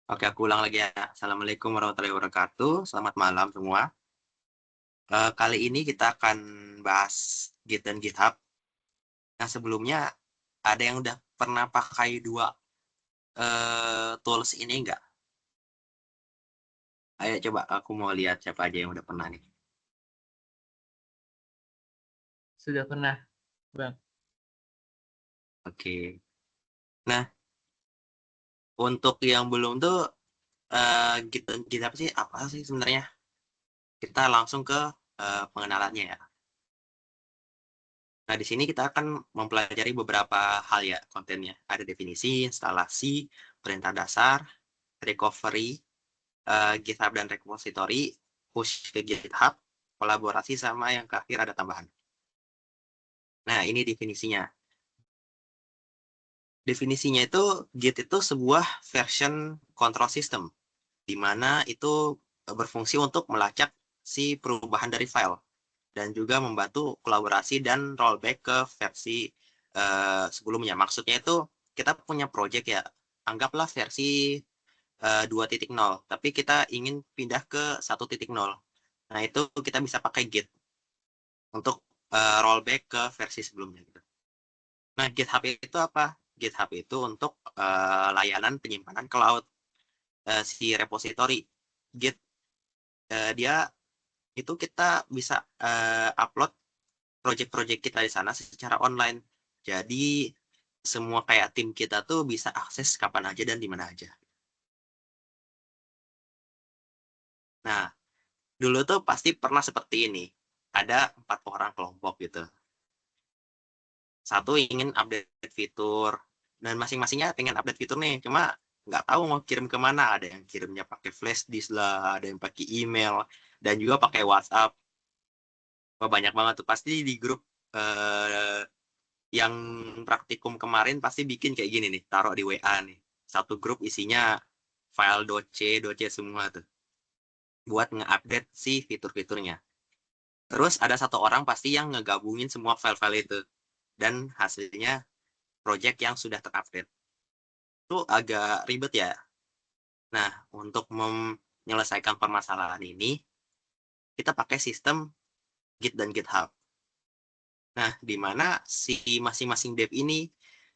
Oke, aku ulang lagi ya. Assalamualaikum warahmatullahi wabarakatuh. Selamat malam semua. Kali ini kita akan bahas Git dan GitHub. Nah, sebelumnya ada yang udah pernah pakai dua tools ini nggak? Ayo coba aku mau lihat siapa aja yang udah pernah nih. Sudah pernah, Bang. Oke. Nah, untuk yang belum tuh Git dan GitHub sih apa sih sebenarnya? Kita langsung ke pengenalannya ya. Nah, di sini kita akan mempelajari beberapa hal ya kontennya. Ada definisi, instalasi, perintah dasar, recovery, GitHub dan repository, push ke GitHub, kolaborasi, sama yang terakhir ada tambahan. Nah, ini definisinya. Definisinya itu Git itu sebuah version control system, di mana itu berfungsi untuk melacak si perubahan dari file, dan juga membantu kolaborasi dan rollback ke versi sebelumnya. Maksudnya itu kita punya project ya, anggaplah versi 2.0, tapi kita ingin pindah ke 1.0. Nah, itu kita bisa pakai Git untuk rollback ke versi sebelumnya gitu. Nah, GitHub itu apa? GitHub itu untuk layanan penyimpanan cloud, si repository Git. Dia itu kita bisa upload project-project kita di sana secara online. Jadi semua kayak tim kita tuh bisa akses kapan aja dan di mana aja. Nah, dulu tuh pasti pernah seperti ini. Ada 4 orang kelompok gitu. Satu ingin update fitur, dan masing-masingnya pengen update fitur nih, cuma nggak tahu mau kirim kemana. Ada yang kirimnya pakai flash disk lah, ada yang pakai email, dan juga pakai WhatsApp. Wah, banyak banget tuh. Pasti di grup yang praktikum kemarin pasti bikin kayak gini nih, taruh di WA nih. Satu grup isinya file doc semua tuh, buat nge-update si fitur-fiturnya. Terus ada satu orang pasti yang ngegabungin semua file-file itu, dan hasilnya project yang sudah terupdate. Itu agak ribet ya. Nah, untuk menyelesaikan permasalahan ini, kita pakai sistem Git dan GitHub. Nah, di mana si masing-masing dev ini,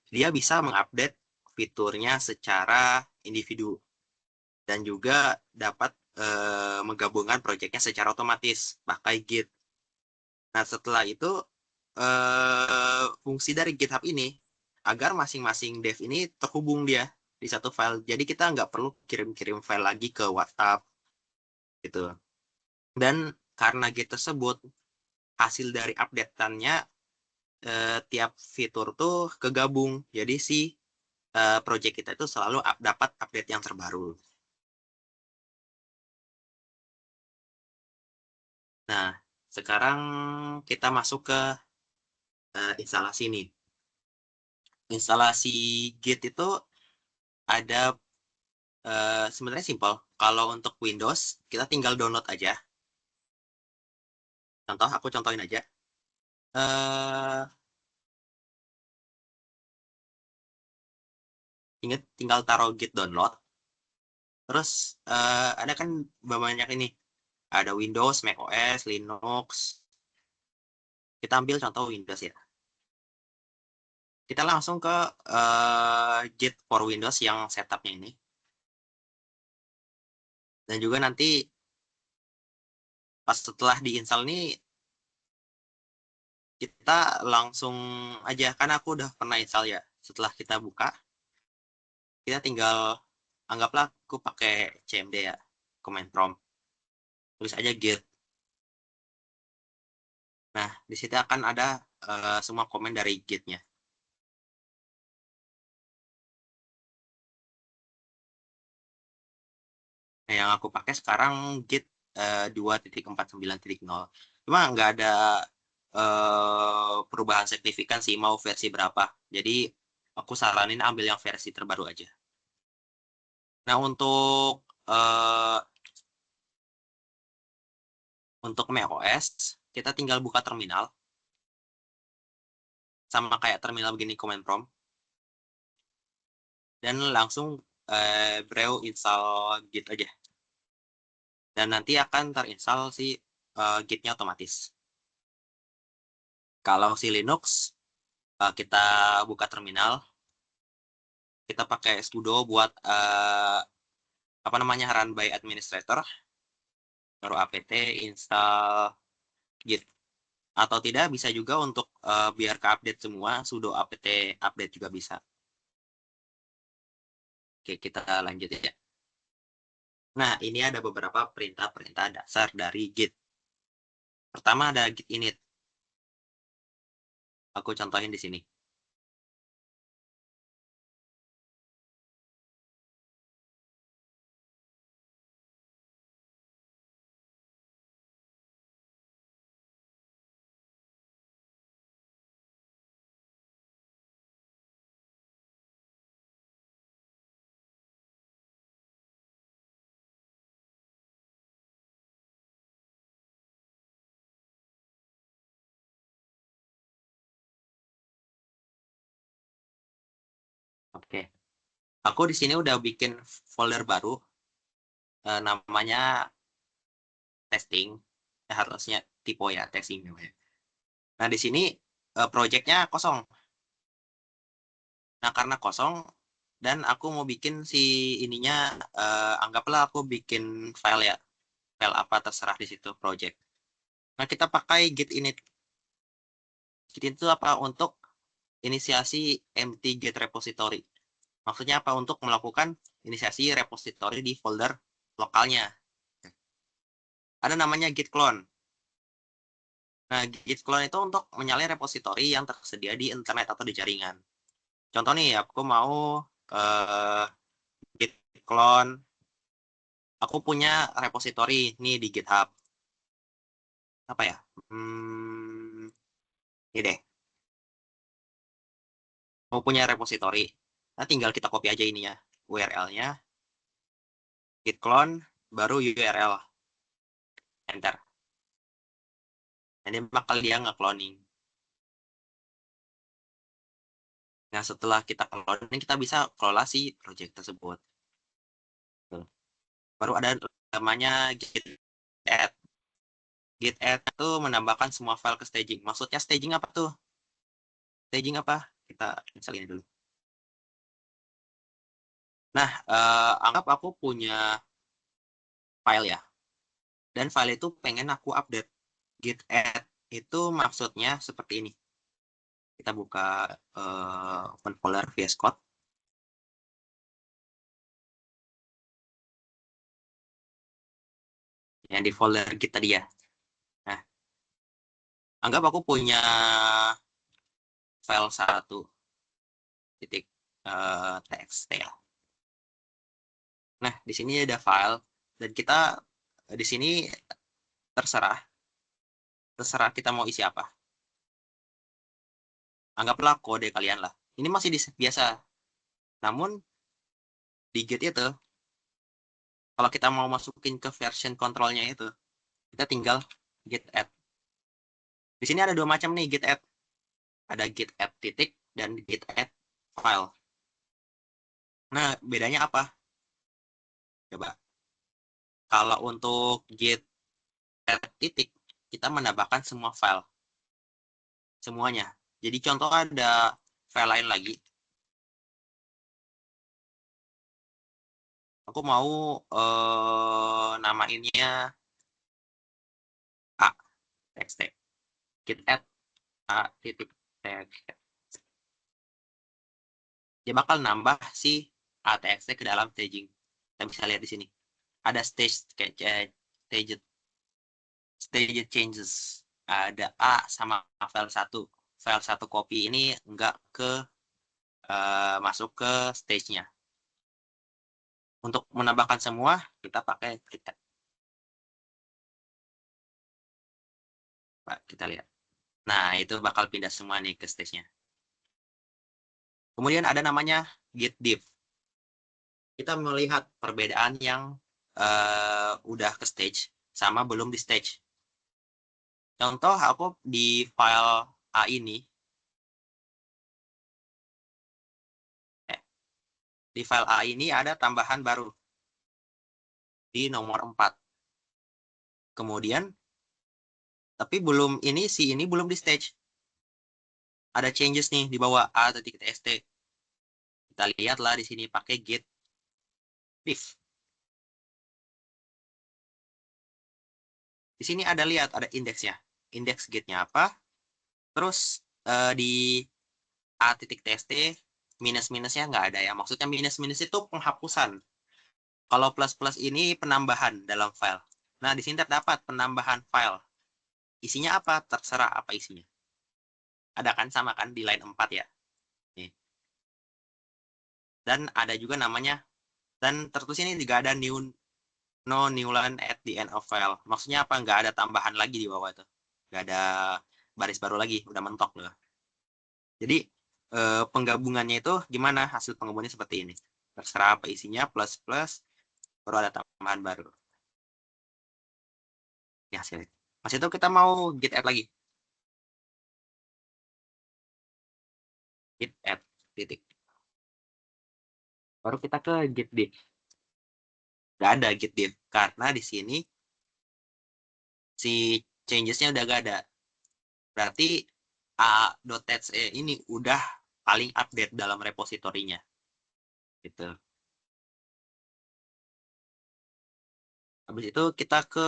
dia bisa mengupdate fiturnya secara individu, dan juga dapat menggabungkan proyeknya secara otomatis pakai Git. Nah, setelah itu fungsi dari GitHub ini agar masing-masing dev ini terhubung dia di satu file. Jadi kita nggak perlu kirim-kirim file lagi ke WhatsApp gitu. Dan karena Git tersebut, hasil dari update-annya tiap fitur tuh kegabung. Jadi si project kita itu selalu dapat update yang terbaru. Nah, sekarang kita masuk ke instalasi nih. Instalasi Git itu ada sebenarnya simpel. Kalau untuk Windows, kita tinggal download aja. Contoh, aku contohin aja. Eh, Ingat, tinggal taruh Git download. Terus ada kan banyak ini. Ada Windows, macOS, Linux. Kita ambil contoh Windows ya. Kita langsung ke Git for Windows yang setupnya ini. Dan juga nanti pas setelah diinstal nih, kita langsung aja, karena aku udah pernah install ya. Setelah kita buka, kita tinggal, anggaplah aku pakai CMD ya, command prompt. Tulis aja Git. Nah, di situ akan ada semua komen dari Git-nya. Nah, yang aku pakai sekarang Git 2.49.0. Cuma nggak ada perubahan signifikan sih mau versi berapa. Jadi aku saranin ambil yang versi terbaru aja. Nah, uh, untuk macOS, kita tinggal buka terminal, sama kayak terminal begini, command prompt, dan langsung brew install git aja. Dan nanti akan terinstall si gitnya otomatis. Kalau si Linux, kita buka terminal, kita pakai sudo buat run by administrator, baru apt install git. Atau tidak, bisa juga untuk biar ke-update semua, sudo apt update juga bisa. Oke, kita lanjut ya. Nah, ini ada beberapa perintah-perintah dasar dari git. Pertama ada git init. Aku contohin di sini. Oke. Aku di sini udah bikin folder baru, namanya testing. Harusnya typo ya, testing namanya. Nah, di sini projectnya kosong. Nah, karena kosong, dan aku mau bikin si ininya, anggaplah aku bikin file ya. File apa terserah di situ, project. Nah, kita pakai git init. Git itu apa? Untuk inisiasi empty git repository. Maksudnya apa? Untuk melakukan inisiasi repository di folder lokalnya. Ada namanya git clone. Nah, git clone itu untuk menyalin repository yang tersedia di internet atau di jaringan. Contoh nih, aku mau git clone. Aku punya repository nih di GitHub. Apa ya? Ini deh. Mau punya repository. Nah, tinggal kita copy aja ininya. URL-nya. Git clone, baru URL. Enter. Ini bakal dia nge-cloning. Nah, setelah kita cloning, kita bisa kelola si project tersebut. Baru ada namanya git add. Git add itu menambahkan semua file ke staging. Maksudnya staging apa tuh? Staging apa? Kita install ini dulu. Nah, anggap aku punya file ya. Dan file itu pengen aku update. Git add itu maksudnya seperti ini. Kita buka open folder VS Code. Yang di folder Git tadi ya. Nah, anggap aku punya file 1.txt ya. Nah, di sini ada file dan kita di sini terserah kita mau isi apa. Anggaplah kode kalian lah. Ini masih di biasa. Namun di Git itu, kalau kita mau masukin ke version controlnya itu, kita tinggal git add. Di sini ada dua macam nih git add. Ada git add titik dan git add file. Nah, bedanya apa? Coba. Kalau untuk git add titik, kita menambahkan semua file. Semuanya. Jadi contoh ada file lain lagi. Aku mau namainnya A txt. Git add A titik txt. Dia bakal nambah si ATXT ke dalam staging. Kita bisa lihat di sini. Ada stage changes. Ada A sama file 1. File 1 copy ini enggak masuk ke stage-nya. Untuk menambahkan semua, kita pakai git add. Kita lihat. Nah, itu bakal pindah semua nih ke stage-nya. Kemudian ada namanya git diff. Kita melihat perbedaan yang udah ke stage sama belum di stage. Contoh aku di file A ini, di file A ini ada tambahan baru di nomor 4. Kemudian, tapi belum ini, si ini belum di stage. Ada changes nih di bawah a.st. Kita lihatlah di sini pakai git diff. Di sini ada lihat, ada indeksnya. Indeks gitnya apa. Terus di a.tst minus-minusnya nggak ada ya. Maksudnya minus-minus itu penghapusan. Kalau plus-plus ini penambahan dalam file. Nah, di sini terdapat penambahan file. Isinya apa? Terserah apa isinya. Ada kan, sama kan di line 4 ya. Nih. Dan ada juga namanya, dan tertulis ini juga ada no new line at the end of file. Maksudnya apa? Nggak ada tambahan lagi di bawah itu. Nggak ada baris baru lagi, udah mentok loh. Jadi penggabungannya itu gimana? Hasil penggabungannya seperti ini. Terserah apa isinya, plus plus, baru ada tambahan baru. Ya, hasilnya. Pas itu kita mau git add lagi. Git add titik. Baru kita ke git diff. Nggak ada git diff karena di sini si changesnya udah gak ada. Berarti a.txt ini udah paling update dalam repositorinya. Gitu. Habis itu kita ke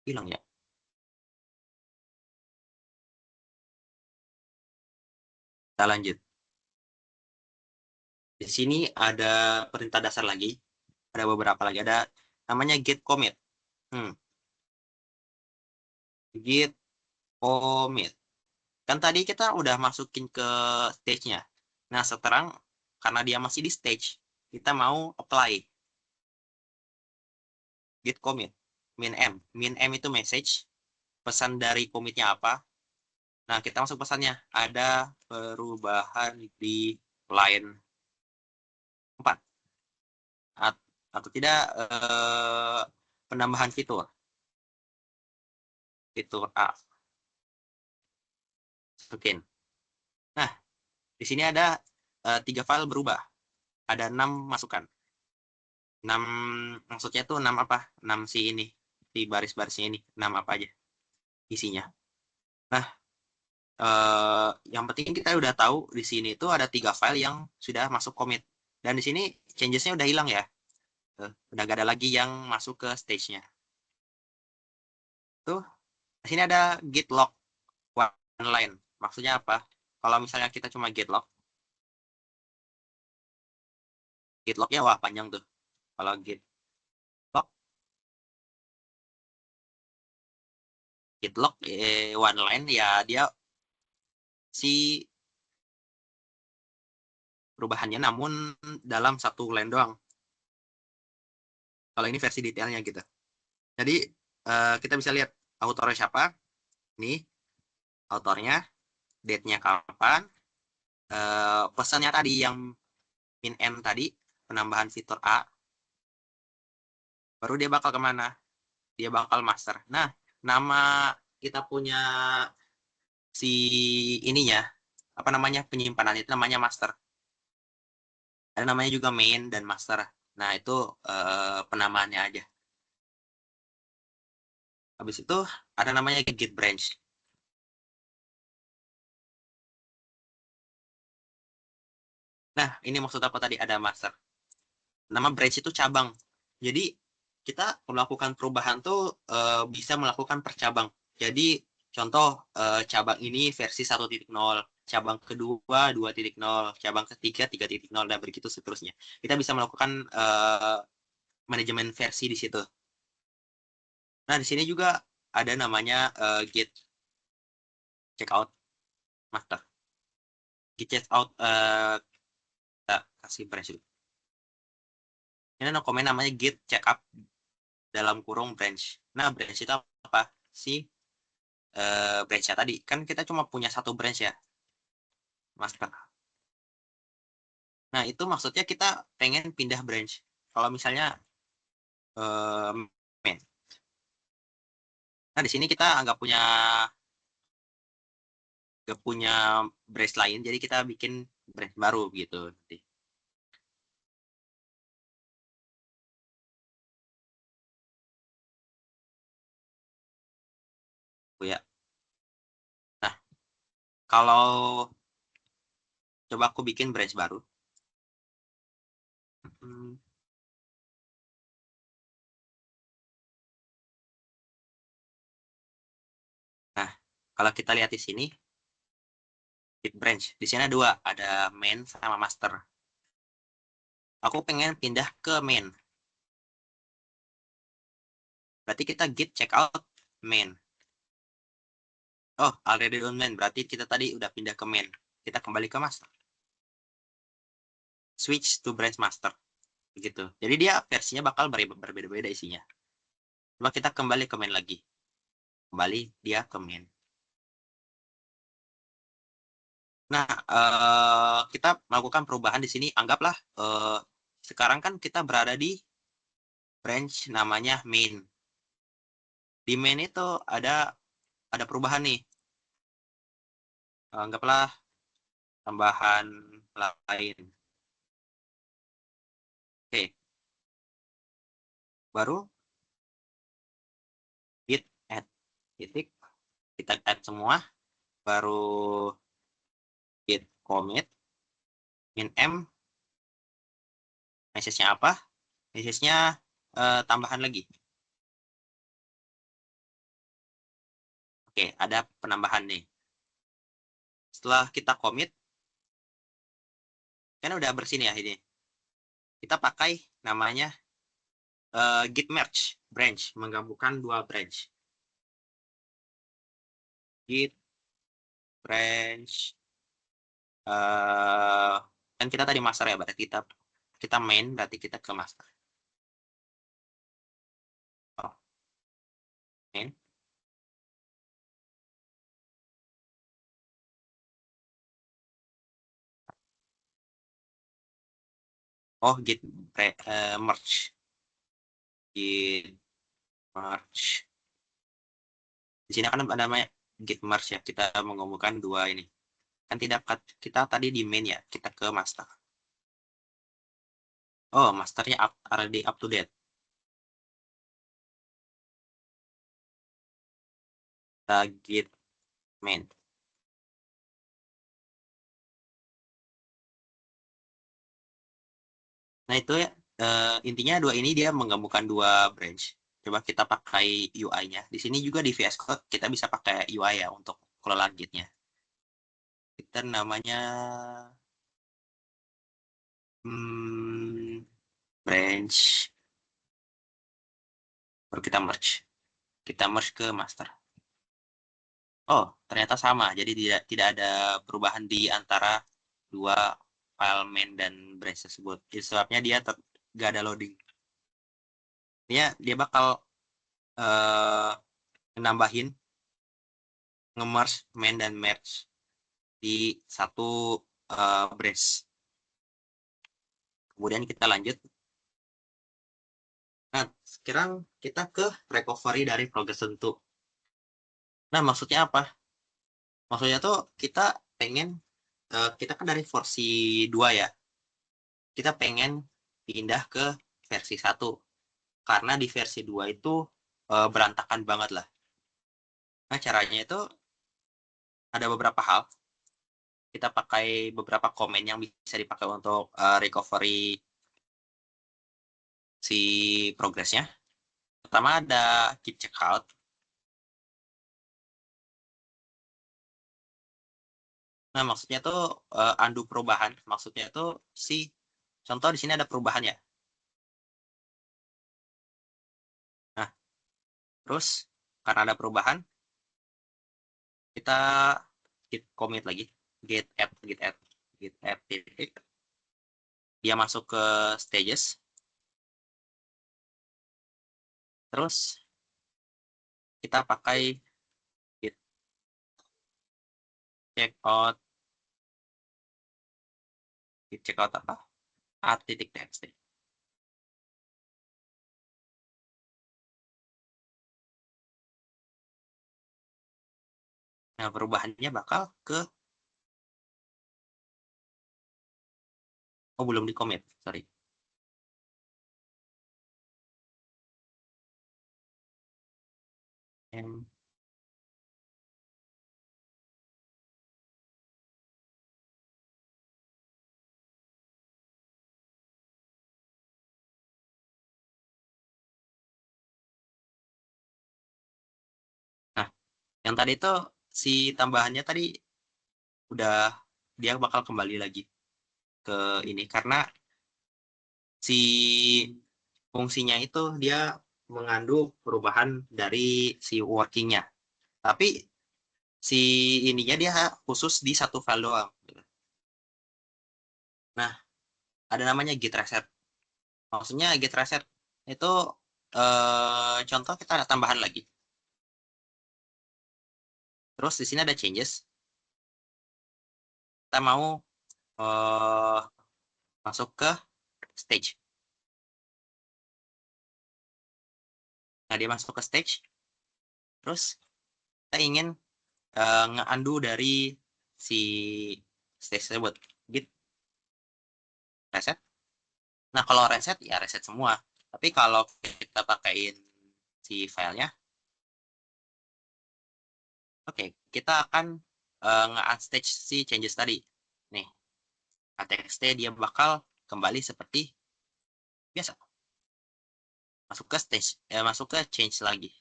hilang ya. Kita lanjut. Di sini ada perintah dasar lagi. Ada beberapa lagi. Ada namanya git commit. Git commit. Kan tadi kita udah masukin ke stage-nya. Nah, sekarang karena dia masih di stage, kita mau apply git commit min m. Min m itu message. Pesan dari commitnya apa? Nah, kita masuk pesannya. Ada perubahan di line 4. Atau tidak penambahan fitur. Fitur A. Mungkin. Nah, di sini ada 3 file berubah. Ada 6 masukan. 6 maksudnya itu 6 apa? 6 si ini. Di baris-barisnya ini. 6 apa aja isinya. Nah, yang penting kita udah tahu di sini itu ada 3 file yang sudah masuk commit. Dan di sini changes-nya udah hilang ya. Udah gak ada lagi yang masuk ke stage-nya. Tuh, di sini ada git log one line. Maksudnya apa? Kalau misalnya kita cuma git lognya wah panjang tuh. Kalau git log one line ya dia si perubahannya namun dalam satu line doang. Kalau ini versi detailnya gitu. Jadi kita bisa lihat autornya siapa. Nih, autornya, date-nya kapan, pesannya tadi yang min m tadi, penambahan fitur A, baru dia bakal kemana? Dia bakal master. Nah, nama kita punya si ininya, apa namanya, penyimpanan itu namanya master. Ada namanya juga main dan master. Nah, itu penamaannya aja. Habis itu ada namanya git branch. Nah, ini maksud apa tadi ada master. Nama branch itu cabang. Jadi kita melakukan perubahan tuh bisa melakukan per cabang. Jadi contoh cabang ini versi 1.0, cabang kedua 2.0, cabang ketiga 3.0 dan begitu seterusnya. Kita bisa melakukan manajemen versi di situ. Nah, di sini juga ada namanya git checkout master. Git checkout kita kasih branch dulu. Ini no komen namanya git checkup dalam kurung branch. Nah, branch itu apa? Si branch-nya tadi. Kan kita cuma punya satu branch ya, master. Nah, itu maksudnya kita pengen pindah branch. Kalau misalnya main. Nah, di sini kita nggak punya gak punya branch lain, jadi kita bikin branch baru gitu nanti. Oh ya. Nah, kalau coba aku bikin branch baru. Hmm, Nah, kalau kita lihat di sini, git branch. Di sini ada dua, ada main sama master. Aku pengen pindah ke main. Berarti kita git checkout main. Oh, already on main. Berarti kita tadi udah pindah ke main. Kita kembali ke master. Switch to branch master. Begitu. Jadi dia versinya bakal berbeda-beda isinya. Coba kita kembali ke main lagi. Kembali dia ke main. Nah, kita melakukan perubahan di sini. Anggaplah sekarang kan kita berada di branch namanya main. Di main itu ada perubahan nih. Anggaplah tambahan lain. Oke, baru git add titik, kita add semua, baru git commit min m, message-nya apa? Message-nya tambahan lagi. Oke, ada penambahan nih. Setelah kita commit, kan udah bersih nih ya ini. Kita pakai namanya git merge branch, menggabungkan dua branch. Git branch, kan kita tadi master ya, berarti kita main, berarti kita ke master. Oh, main. Oh, git merge. Git merge. Di sini kan ada namanya git merge ya. Kita menggabungkan dua ini. Kan tidak kita tadi di main ya, kita ke master. Oh, masternya already up to date. Kita git main. Nah, itu ya intinya dua ini dia menggabungkan dua branch. Coba kita pakai UI-nya. Di sini juga di VS Code kita bisa pakai UI ya untuk kelola gitnya. Kita namanya branch. Baru kita merge. Kita merge ke master. Oh, ternyata sama. Jadi tidak ada perubahan di antara dua file main dan branch tersebut. Jadi sebabnya dia nggak ada loading. Dia bakal uh, nambahin nge-merge main dan merge di satu branch. Kemudian kita lanjut. Nah, sekarang kita ke recovery dari progress tentu. Nah, maksudnya apa? Maksudnya tuh kita pengen, kita kan dari versi 2 ya, kita pengen pindah ke versi 1. Karena di versi 2 itu berantakan banget lah. Nah, caranya itu ada beberapa hal. Kita pakai beberapa komen yang bisa dipakai untuk recovery si progresnya. Pertama ada git checkout. Nah, maksudnya tuh undo perubahan. Maksudnya tuh si contoh di sini ada perubahan ya. Nah, terus karena ada perubahan, kita git commit lagi, git add titik. Dia masuk ke stages. Terus kita pakai git checkout, apa? Add titik txt. Nah, perubahannya bakal ke belum di commit, sorry. Nah, yang tadi itu si tambahannya tadi udah dia bakal kembali lagi ke ini karena si fungsinya itu dia mengandung perubahan dari si workingnya. Tapi si ininya dia khusus di satu file doang. Nah, ada namanya git reset. Maksudnya git reset itu contoh kita ada tambahan lagi. Terus di sini ada changes. Kita mau masuk ke stage. Nah, dia masuk ke stage. Terus kita ingin nge-undo dari si stage tersebut. Git reset. Nah, kalau reset, ya reset semua. Tapi kalau kita pakaiin si filenya, oke, kita akan nge-unstage si changes tadi. Nih, txt dia bakal kembali seperti biasa. Masuk ke stage, masuk ke change lagi.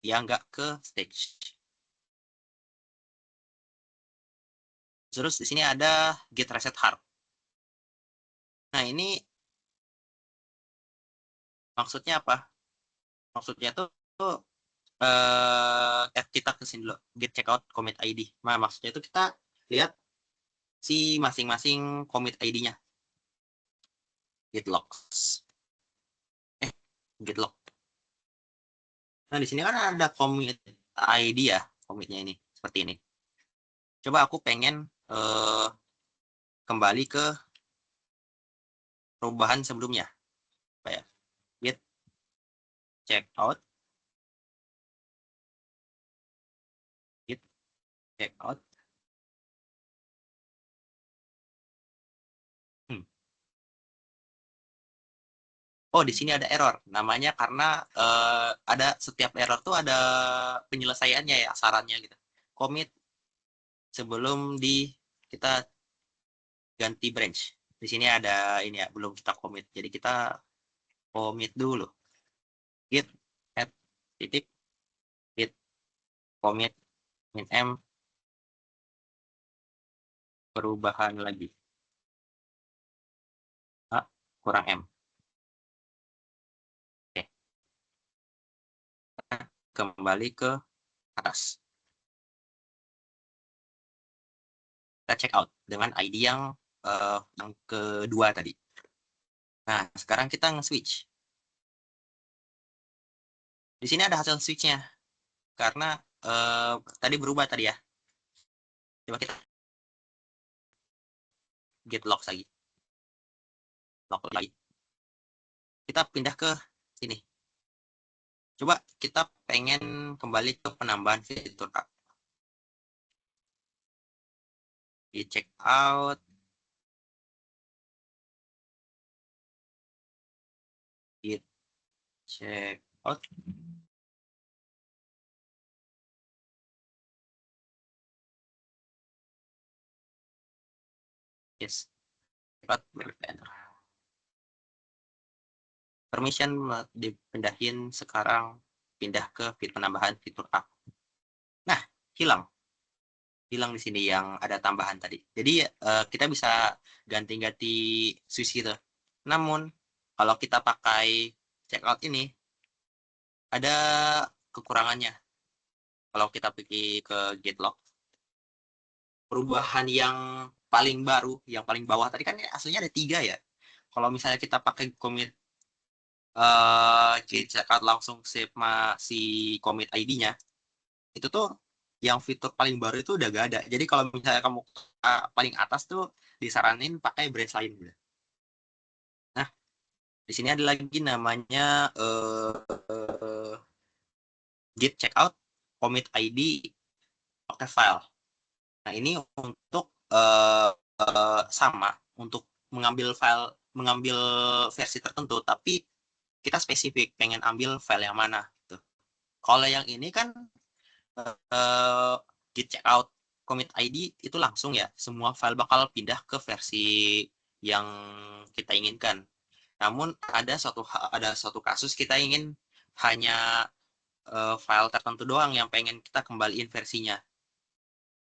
Dia nggak ke stage. Terus di sini ada git reset hard. Nah, ini maksudnya apa? Maksudnya tuh kita ke sini dulu, git checkout commit ID. Nah, maksudnya itu kita lihat si masing-masing commit ID-nya. Git logs. Git log. Nah, di sini kan ada commit ID ya, commitnya ini seperti ini. Coba aku pengen kembali ke perubahan sebelumnya. Kayak git checkout, git checkout. Oh, di sini ada error. Namanya karena ada setiap error tuh ada penyelesaiannya ya, sarannya gitu. Commit sebelum kita ganti branch. Di sini ada ini ya, belum kita commit. Jadi kita commit dulu. Git add titik git commit min m perubahan lagi. A kurang m. Oke. Kembali ke atas. Kita check out dengan ID yang kedua tadi. Nah, sekarang kita nge-switch. Di sini ada hasil switch-nya. Karena tadi berubah tadi ya. Coba kita git logs lagi. Log lagi. Kita pindah ke sini. Coba kita pengen kembali ke penambahan fitur app. Di check out. Git check out. Yes. Cepat permission dipindahin sekarang pindah ke penambahan fitur app. Nah, hilang di sini yang ada tambahan tadi. Jadi kita bisa ganti-ganti switch gitu. Namun kalau kita pakai checkout ini ada kekurangannya. Kalau kita pergi ke git log, perubahan yang paling baru, yang paling bawah tadi kan aslinya ada 3 ya. Kalau misalnya kita pakai commit git checkout langsung save si commit ID-nya, itu tuh yang fitur paling baru itu udah gak ada. Jadi kalau misalnya kamu paling atas tuh disaranin pakai branch lain. Nah, di sini ada lagi namanya git checkout commit ID pakai file. Nah, ini untuk sama untuk mengambil versi tertentu, tapi kita spesifik pengen ambil file yang mana gitu. Kalau yang ini kan git checkout commit ID itu langsung ya, semua file bakal pindah ke versi yang kita inginkan. Namun ada satu kasus kita ingin hanya file tertentu doang yang pengen kita kembaliin versinya.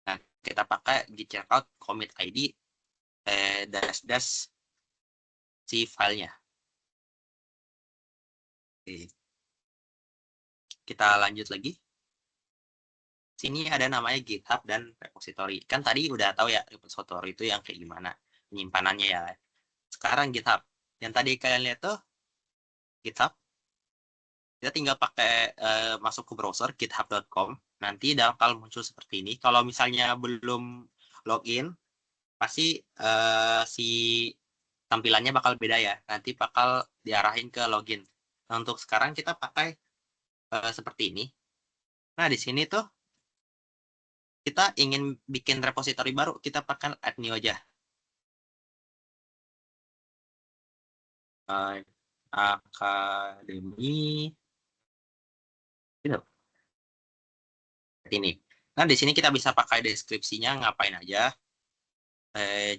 Nah, kita pakai git checkout commit ID dash si filenya. Oke. Kita lanjut lagi. Sini ada namanya GitHub dan repository. Kan tadi udah tahu ya repository itu yang kayak gimana penyimpanannya ya. Sekarang GitHub. Yang tadi kalian lihat tuh GitHub. Kita tinggal pakai masuk ke browser github.com. Nanti bakal muncul seperti ini. Kalau misalnya belum login, pasti si tampilannya bakal beda ya. Nanti bakal diarahin ke login. Nah, untuk sekarang kita pakai seperti ini. Nah, di sini tuh kita ingin bikin repository baru, kita pakai add new aja. Akademi gitu. Ini. Nah, di sini kita bisa pakai deskripsinya ngapain aja.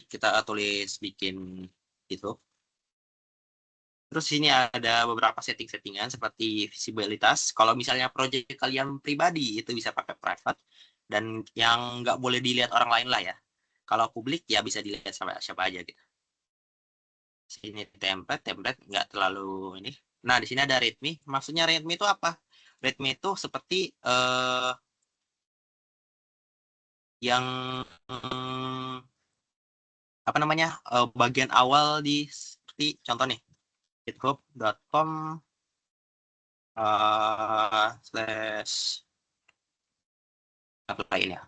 Kita tulis bikin gitu. Terus sini ada beberapa setting-settingan seperti visibilitas. Kalau misalnya project kalian pribadi itu bisa pakai private dan yang nggak boleh dilihat orang lain lah ya. Kalau publik ya bisa dilihat sama siapa aja gitu. Sini template nggak terlalu ini. Nah, di sini ada readme. Maksudnya readme itu apa? Readme itu seperti yang apa namanya bagian awal di seperti contoh nih github.com slash apa lain ya.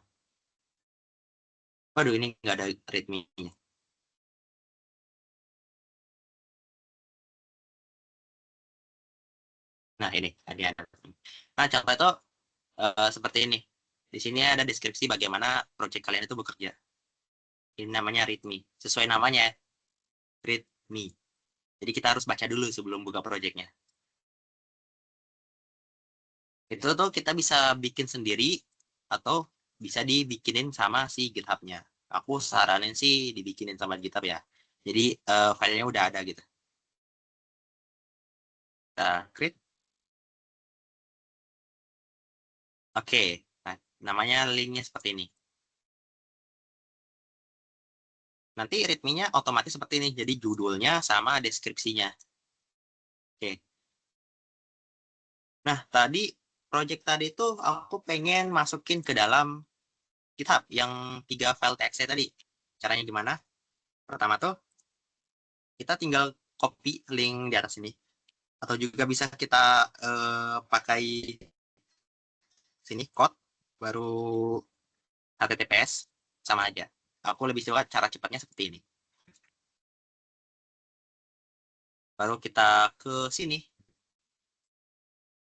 Waduh, ini nggak ada readme-nya. Nah, ini ada. Nah, contoh itu seperti ini. Di sini ada deskripsi bagaimana project kalian itu bekerja. Ini namanya readme. Sesuai namanya, readme. Jadi kita harus baca dulu sebelum buka projectnya. Itu tuh kita bisa bikin sendiri atau bisa dibikinin sama si GitHub-nya. Aku saranin sih dibikinin sama GitHub ya. Jadi filenya udah ada gitu. Kita create. Oke, nah, namanya linknya seperti ini. Nanti readme-nya otomatis seperti ini. Jadi judulnya sama deskripsinya. Oke. Nah, tadi project tadi tuh aku pengen masukin ke dalam GitHub yang 3 file txt tadi. Caranya gimana? Pertama tuh kita tinggal copy link di atas ini. Atau juga bisa kita pakai sini code baru HTTPS sama aja. Aku lebih suka cara cepatnya seperti ini. Baru kita ke sini.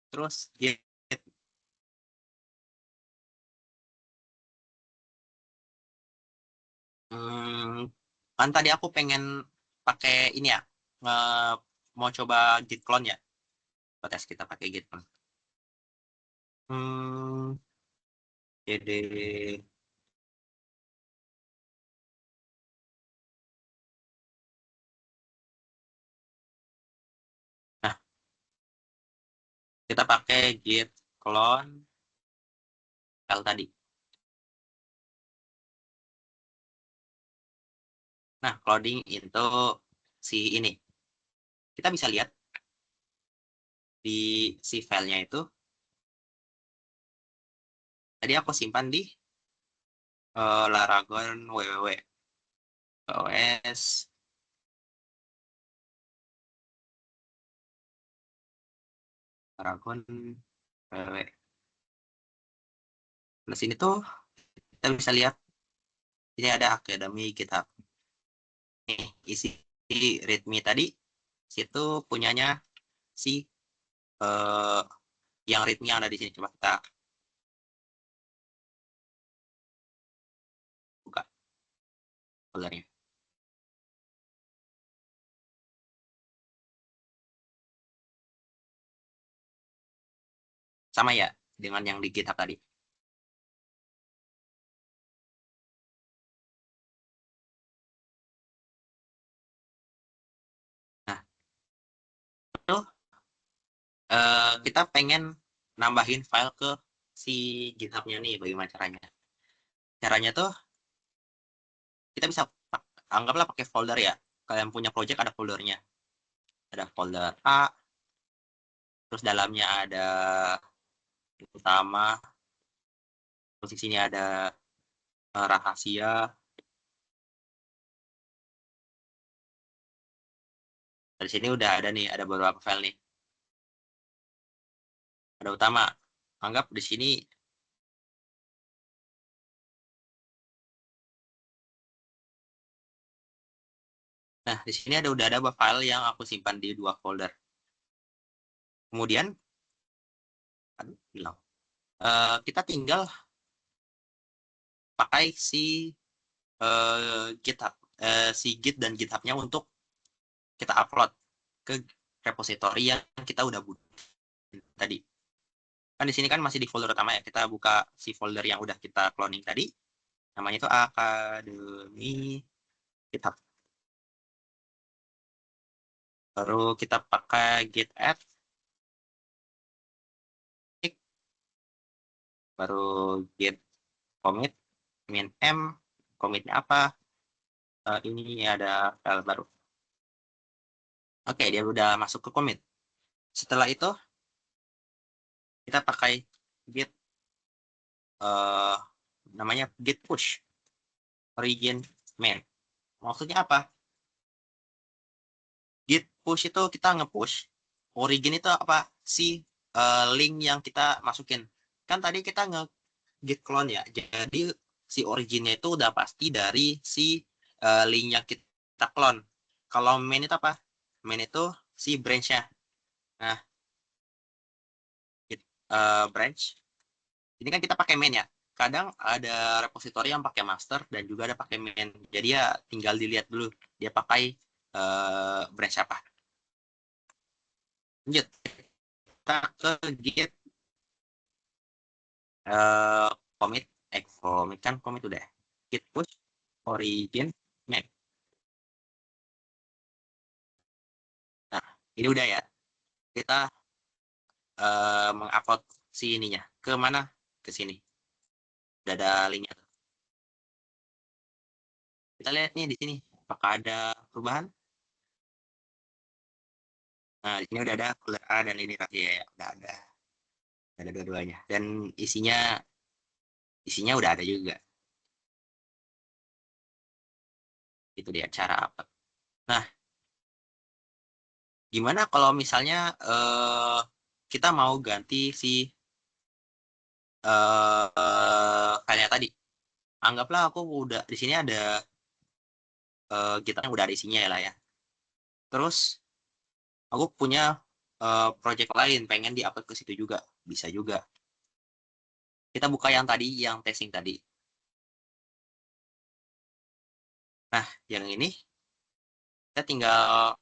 Terus git. Kan tadi aku pengen pakai ini ya. Mau coba git clone ya. Tes kita pakai git clone. Jadi nah, kita pakai git clone file tadi. Nah, cloning itu si ini. Kita bisa lihat di si filenya itu. Tadi aku simpan di Laragon www os Laragon www. Di sini tuh kita bisa lihat ini ada Academy GitHub. Nih, isi readme tadi situ punyanya si yang readme yang ada di sini. Coba kita foldernya. Sama ya dengan yang di GitHub tadi. Nah, itu kita pengen nambahin file ke si GitHub-nya nih, bagaimana caranya? Caranya tuh kita bisa anggaplah pakai folder ya. Kalian punya project ada foldernya. Ada folder A, terus dalamnya ada utama, terus di sini ada rahasia. Dari sini udah ada nih, ada beberapa file nih. Ada utama. Anggap di sini nah, di sini udah ada file yang aku simpan di 2 folder. Kemudian aduh, hilang. Kita tinggal pakai si GitHub, si Git dan GitHub-nya untuk kita upload ke repository yang kita udah buat tadi. Kan di sini kan masih di folder utama ya. Kita buka si folder yang udah kita cloning tadi. Namanya itu Academy GitHub. Baru kita pakai git add. Baru git commit min m. Commitnya apa? Ini ada file baru. Oke, dia udah masuk ke commit. Setelah itu kita pakai git namanya git push origin main. Maksudnya apa? Git push itu kita nge-push. Origin itu apa? Si link yang kita masukin. Kan tadi kita nge-git clone ya. Jadi si originnya itu udah pasti dari si link yang kita clone. Kalau main itu apa? Main itu si branch-nya. Nah, branch. Ini kan kita pakai main ya. Kadang ada repository yang pakai master dan juga ada pakai main. Jadi ya tinggal dilihat dulu dia pakai branch apa. Lanjut, kita ke git commit, commit kan commit udah. Git push origin map. Nah, ini udah ya. Kita mengupload si ininya. Ke mana? Ke sini. Udah ada linknya. Kita lihat nih di sini. Apakah ada perubahan? Nah, di sini udah ada folder A dan ini ya, udah ada. Ada dua-duanya. Dan isinya udah ada juga. Itu dia cara apa. Nah, gimana kalau misalnya kita mau ganti si kayak tadi. Anggaplah aku udah di sini ada gitarnya udah ada isinya ya lah ya. Terus aku punya project lain pengen di-upload ke situ juga, bisa juga. Kita buka yang tadi, yang testing tadi. Nah, yang ini kita tinggal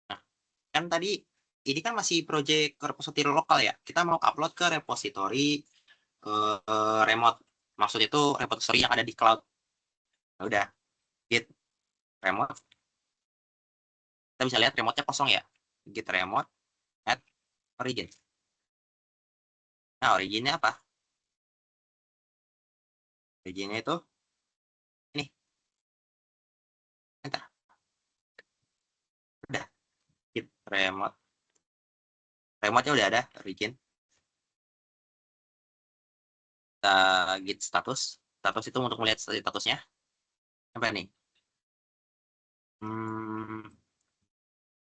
nah, kan tadi ini kan masih project repository lokal ya. Kita mau upload ke repository remote. Maksud itu repository yang ada di cloud. Nah, udah, git remote. Kita bisa lihat remote-nya kosong ya. Git remote add origin. Nah, originnya apa? Originnya itu ini. Enter. Udah, git remote. Remote-nya udah ada, origin. Kita git status. Status itu untuk melihat statusnya. Apa nih?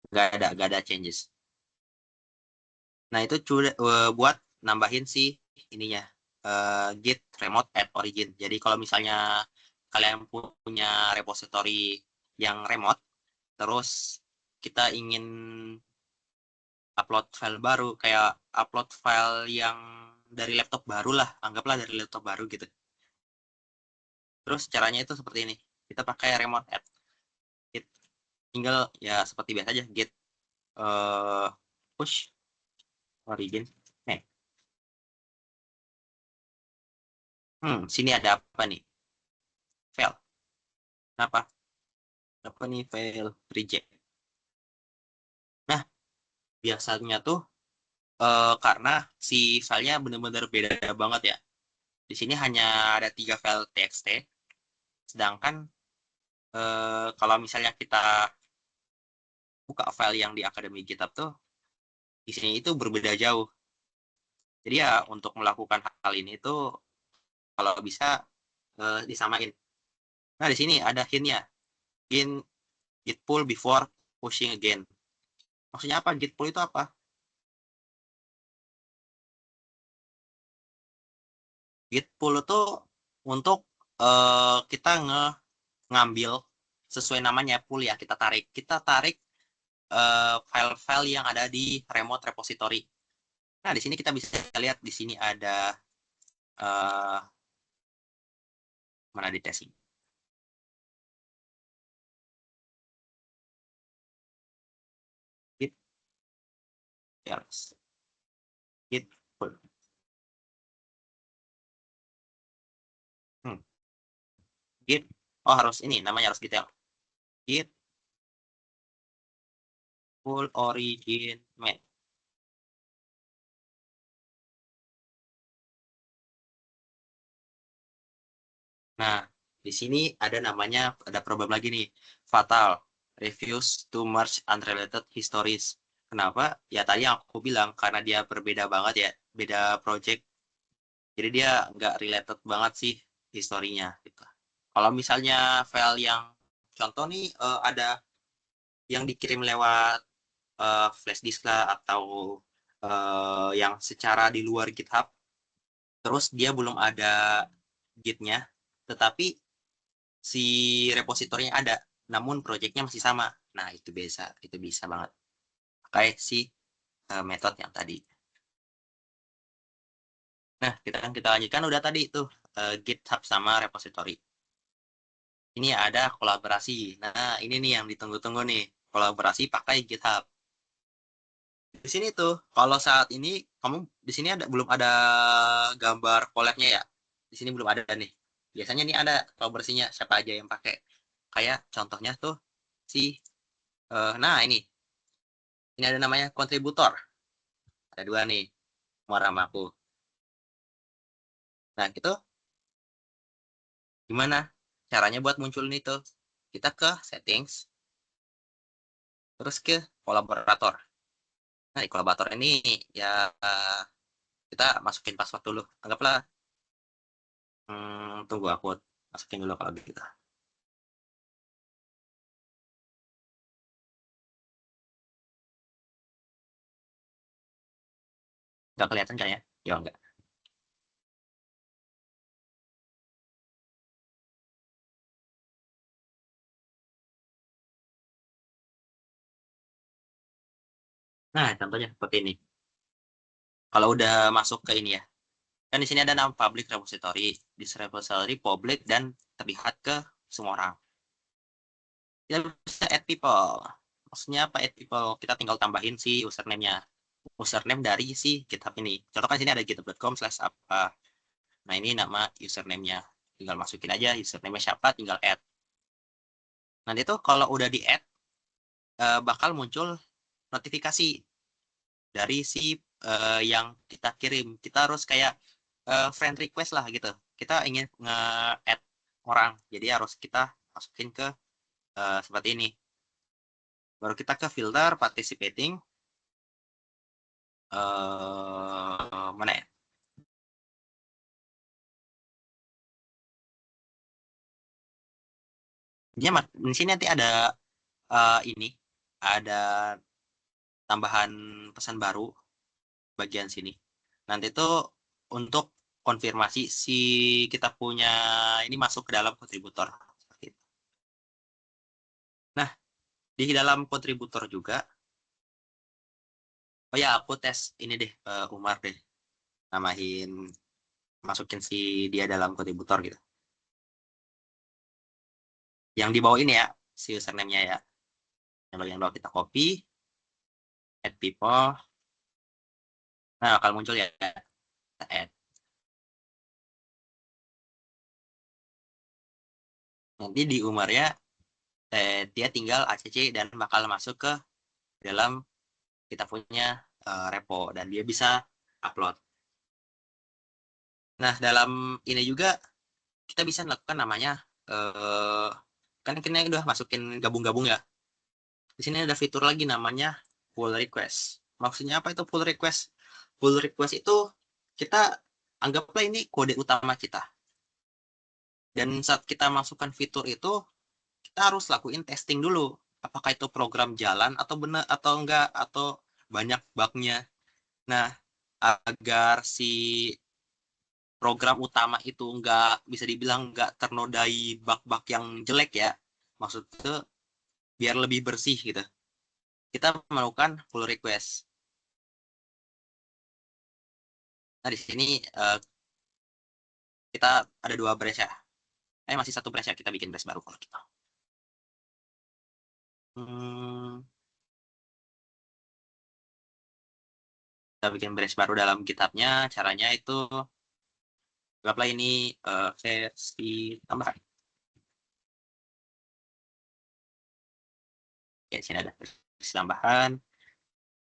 Nggak ada changes. Nah, itu buat nambahin si ininya. Git remote add origin. Jadi kalau misalnya kalian punya repository yang remote, terus kita ingin upload file baru, kayak upload file yang dari laptop baru lah, anggaplah dari laptop baru gitu. Terus caranya itu seperti ini, kita pakai remote add. Tinggal ya seperti biasa aja, git push origin. Sini ada apa nih? Fail. Kenapa? Apa nih fail reject? Nah, biasanya tuh karena si filenya benar-benar beda banget ya. Di sini hanya ada 3 file txt, sedangkan kalau misalnya kita buka file yang di Akademi GitHub tuh, di sini itu berbeda jauh. Jadi ya untuk melakukan hal ini tuh kalau bisa disamain. Nah, di sini ada hint-nya. Hint git pull before pushing again. Maksudnya apa? Git pull itu apa? Git pull itu untuk kita ngambil sesuai namanya pull ya, kita tarik file-file yang ada di remote repository. Nah, di sini kita bisa lihat di sini ada mana di testing. Git git pull. Git harus ini namanya harus detail. Git pull origin main. Nah, di sini ada problem lagi nih, fatal refuse to merge unrelated histories. Kenapa? Ya tadi yang aku bilang karena dia berbeda banget ya, beda project. Jadi dia nggak related banget sih historinya gitu. Kalau misalnya file yang contoh nih ada yang dikirim lewat flash disk lah atau yang secara di luar GitHub, terus dia belum ada gitnya, tetapi si repositorinya ada, namun projectnya masih sama. Nah, itu bisa banget pakai si metode yang tadi. Nah, kita lanjutkan udah tadi tuh GitHub sama repository. Ini ada kolaborasi. Nah, ini nih yang ditunggu-tunggu nih, kolaborasi pakai GitHub. Di sini tuh, kalau saat ini kamu di sini belum ada gambar collab-nya ya. Di sini belum ada nih. Biasanya nih ada kolaborasinya siapa aja yang pakai. Kayak contohnya tuh si nah ini ada namanya kontributor. Ada 2 nih, Umar sama aku. Nah, gitu gimana caranya buat munculin itu? Kita ke settings, terus ke kolaborator. Nah, di kolaborator ini ya kita masukin password dulu. Anggaplah tunggu aku masukin dulu kalau gitu. Nggak kelihatan kan ya? Ya enggak. Nah, contohnya seperti ini. Kalau udah masuk ke ini ya, kan di sini ada nama public repository, di repository public dan terlihat ke semua orang. Kita bisa add people. Maksudnya apa add people? Kita tinggal tambahin si username-nya. Username dari si GitHub ini. Contoh kan sini ada github.com/apa. Nah, ini nama username-nya. Tinggal masukin aja username-nya siapa, tinggal add. Nanti tuh kalau udah di add, bakal muncul notifikasi dari si yang kita kirim. Kita harus kayak friend request lah gitu. Kita ingin nge-add orang, jadi harus kita masukin ke seperti ini. Baru kita ke filter participating. Mana ya? Di sini nanti ada ini, ada tambahan pesan baru bagian sini. Nanti itu untuk konfirmasi si kita punya ini masuk ke dalam kontributor. Nah, di dalam kontributor juga, oh ya aku tes ini deh, Umar deh. namahin, masukin si dia dalam kontributor gitu. Yang di bawah ini ya, si username-nya ya. Yang bagian bawah kita copy, add people. Nah, bakal muncul ya, kita add. Nanti di Umarnya, dia tinggal ACC dan bakal masuk ke dalam kita punya repo dan dia bisa upload. Nah, dalam ini juga kita bisa melakukan namanya kan kita udah masukin gabung-gabung ya. Di sini ada fitur lagi namanya pull request. Maksudnya apa itu pull request? Pull request itu kita anggaplah ini kode utama kita. Dan saat kita masukkan fitur itu, kita harus lakuin testing dulu. Apakah itu program jalan atau benar atau enggak atau banyak bugnya. Nah, agar si program utama itu nggak bisa dibilang nggak ternodai bug-bug yang jelek ya, maksudnya biar lebih bersih gitu, kita melakukan pull request. Nah di sini kita ada 2 branch ya, masih 1 branch ya, kita bikin branch baru kalau kita. Kita bikin branch baru dalam GitHub-nya, caranya itu anggaplah ini versi tambahan. Ya, sini ada versi tambahan.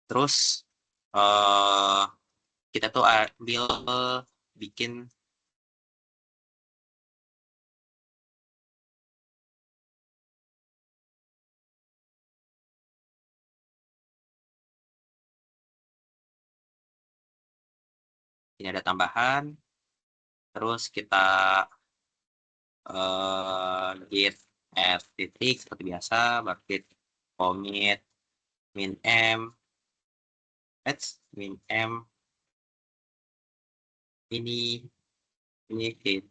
Terus kita tuh ambil bikin ini ada tambahan. Terus kita git add titik seperti biasa, baru git commit min m add min m ini git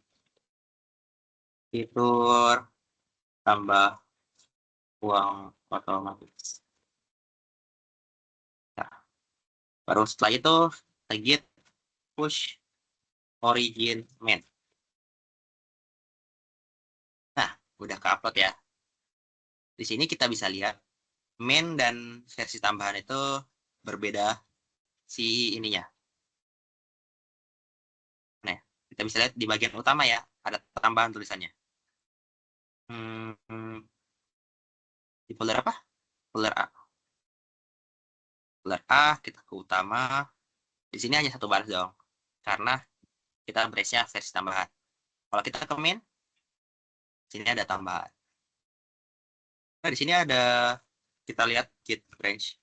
fitur tambah uang otomatis. Nah, baru setelah itu kita git push origin main. Nah, udah ke-upload ya. Di sini kita bisa lihat main dan versi tambahan itu berbeda si ininya. Nah, kita bisa lihat di bagian utama ya, ada tambahan tulisannya. Di folder apa? Folder A. Folder A, kita ke utama. Di sini hanya 1 baris dong, karena kita branch-nya versi tambahan. Kalau kita ke main, sini ada tambahan. Nah, di sini ada, kita lihat git branch.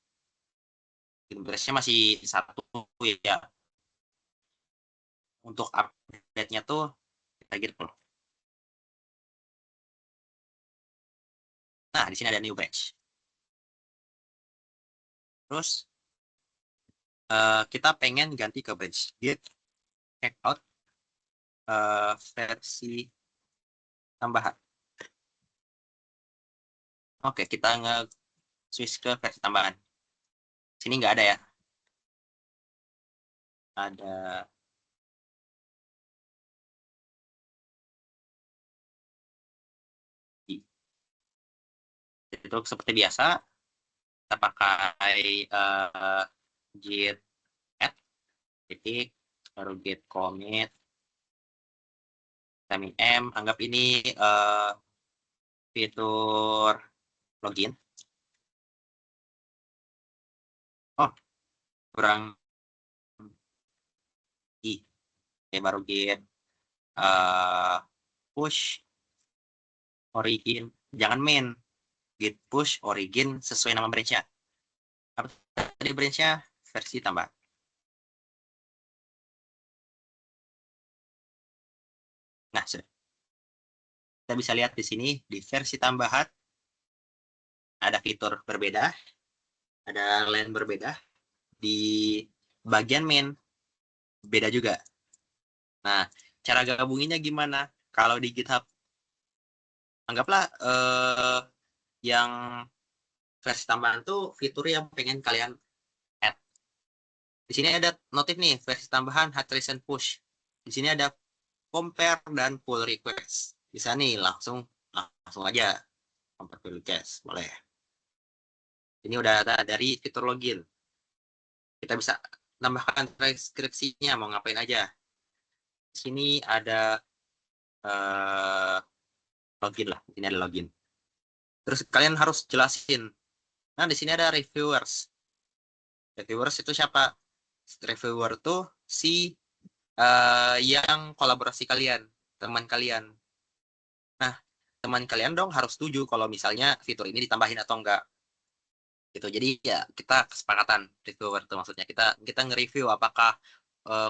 Git branch-nya masih 1 ya. Untuk update-nya tuh kita git pull. Nah, di sini ada new branch. Terus kita pengen ganti ke branch git checkout versi tambahan. Oke, kita nge-switch ke versi tambahan. Sini nggak ada ya. Ada itu seperti biasa, kita pakai git add titik baru git commit min m, anggap ini fitur login. Oh, kurang i. Oke, baru git push origin, jangan main, git push origin sesuai nama branch-nya. Apa tadi branch-nya? Versi tambah. Nah, sudah. Kita bisa lihat di sini di versi tambahan ada fitur berbeda, ada line berbeda, di bagian main beda juga. Nah, cara gabunginnya gimana? Kalau di GitHub, anggaplah yang versi tambahan tuh fitur yang pengen kalian add. Di sini ada notif nih, versi tambahan hard recent push. Di sini ada compare dan pull request. Bisa nih langsung aja compare pull request, boleh. Ini udah ada dari fitur login. Kita bisa tambahkan transkripsinya, mau ngapain aja. Di sini ada login lah, ini ada login. Terus kalian harus jelasin. Nah, di sini ada reviewers. Reviewers itu siapa? Reviewer tuh si yang kolaborasi kalian, teman kalian. Nah, teman kalian dong harus setuju kalau misalnya fitur ini ditambahin atau enggak. Gitu. Jadi ya kita kesepakatan reviewer itu maksudnya kita nge-review apakah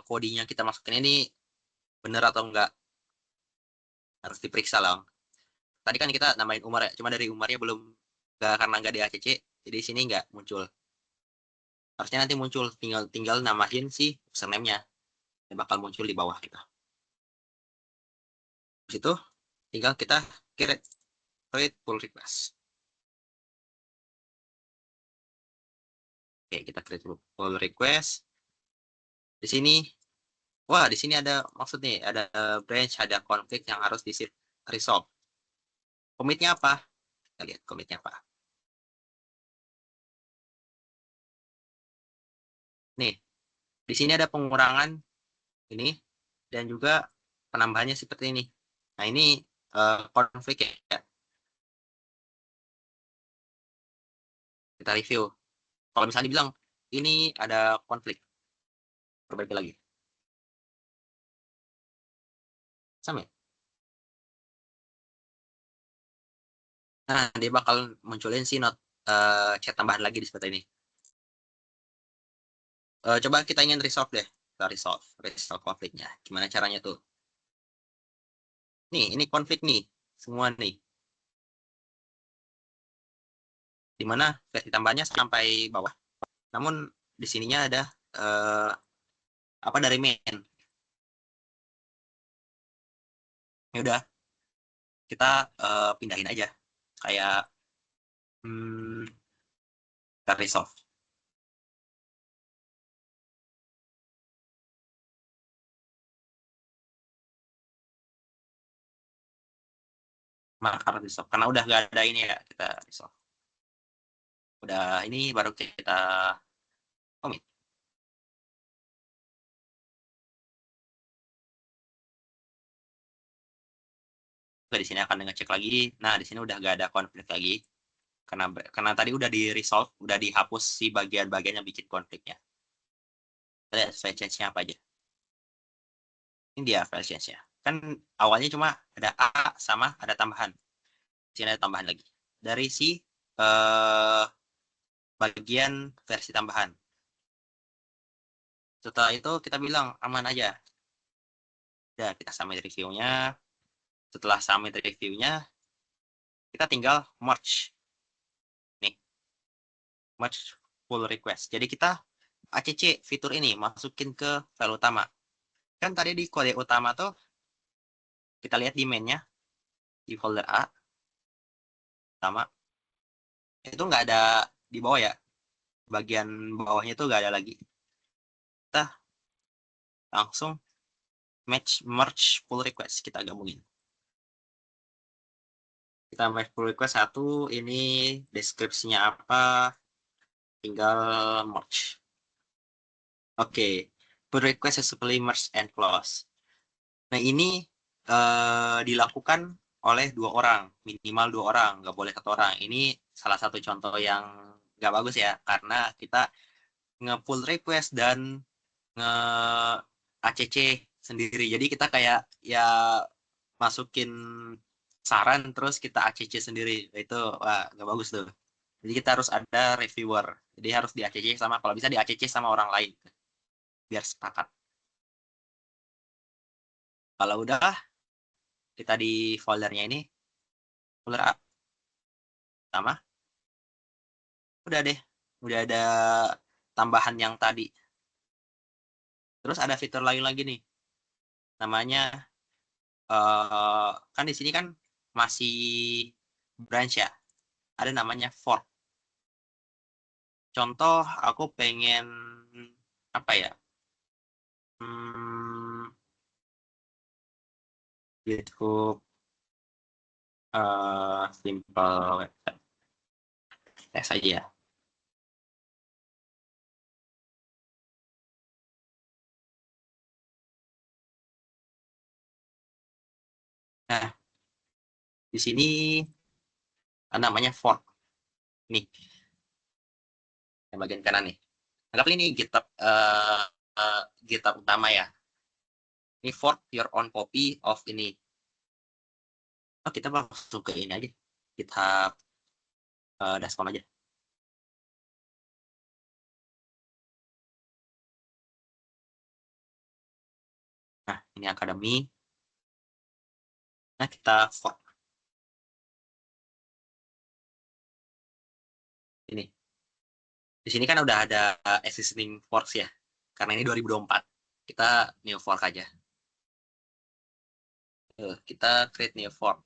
coding yang kita masukin ini benar atau enggak. Harus diperiksa lah. Tadi kan kita namain Umar ya, cuma dari Umarnya belum enggak karena enggak di ACC, jadi sini enggak muncul. Harusnya nanti muncul, tinggal namahin si username-nya. Yang bakal muncul di bawah kita. Di situ tinggal kita create pull request. Oke, kita create pull request. Di sini, wah di sini ada maksud nih, ada branch, ada konflik yang harus di resolve. Commitnya apa? Kita lihat commitnya apa. Nih, di sini ada pengurangan ini dan juga penambahannya seperti ini. Nah ini konflik ya. Kita review. Kalau misalnya dibilang ini ada konflik, perbaiki lagi. Sama ya? Nah, dia bakal munculin si chat tambahan lagi di seperti ini. Coba kita ingin resolve deh. Kita resolve konfliknya. Gimana caranya tuh? Nih, ini konflik nih. Semua nih. Dimana versi tambahnya sampai bawah. Namun di sininya ada apa dari main. Ya udah, kita pindahin aja. Kayak kita resolve. Maka resolve. Karena udah gak ada ini ya, kita resolve. Udah ini baru kita commit. Di sini akan ngecek lagi. Nah, di sini udah gak ada konflik lagi. Karena tadi udah di resolve, udah dihapus si bagian-bagian yang bikin konfliknya. Kita lihat file change-nya apa aja. Ini dia file change-nya. Kan awalnya cuma ada A sama ada tambahan. Di sini ada tambahan lagi. Dari si bagian versi tambahan. Setelah itu kita bilang aman aja. Udah, kita submit review-nya. Setelah submit review-nya, kita tinggal merge. Nih, merge pull request. Jadi kita ACC fitur ini masukin ke file utama. Kan tadi di kode utama tuh kita lihat di main-nya di folder A utama itu nggak ada di bawah ya, bagian bawahnya itu nggak ada lagi. Kita langsung merge pull request, kita gabungin. Kita merge pull request satu, ini deskripsinya apa, tinggal merge. Oke, pull request successfully merge and close. Nah ini dilakukan oleh 2 orang, minimal 2 orang, nggak boleh 1 orang. Ini salah satu contoh yang nggak bagus ya, karena kita nge-pull request dan nge-ACC sendiri. Jadi kita kayak ya masukin saran terus kita ACC sendiri. Itu wah nggak bagus tuh. Jadi kita harus ada reviewer. Jadi harus di ACC sama, kalau bisa di ACC sama orang lain. Biar sepakat. Kalau udah, kita di foldernya ini, folder A. Sama. Udah deh. Udah ada tambahan yang tadi. Terus ada fitur lain lagi nih. Namanya, kan di sini kan masih branch ya. Ada namanya fork. Contoh, aku pengen apa ya? GitHub simple website. Tes aja ya. Nah, di sini namanya fork. Nih, yang bagian kanan nih. Anggap ini GitHub GitHub utama ya. Ini fork your own copy of ini. Oh, kita langsung ke ini aja. GitHub Dascom aja. Nah, ini Academy. Nah, kita fork. Ini. Di sini kan udah ada existing forks ya. Karena ini 2024. Kita new fork aja. Kita create new fork.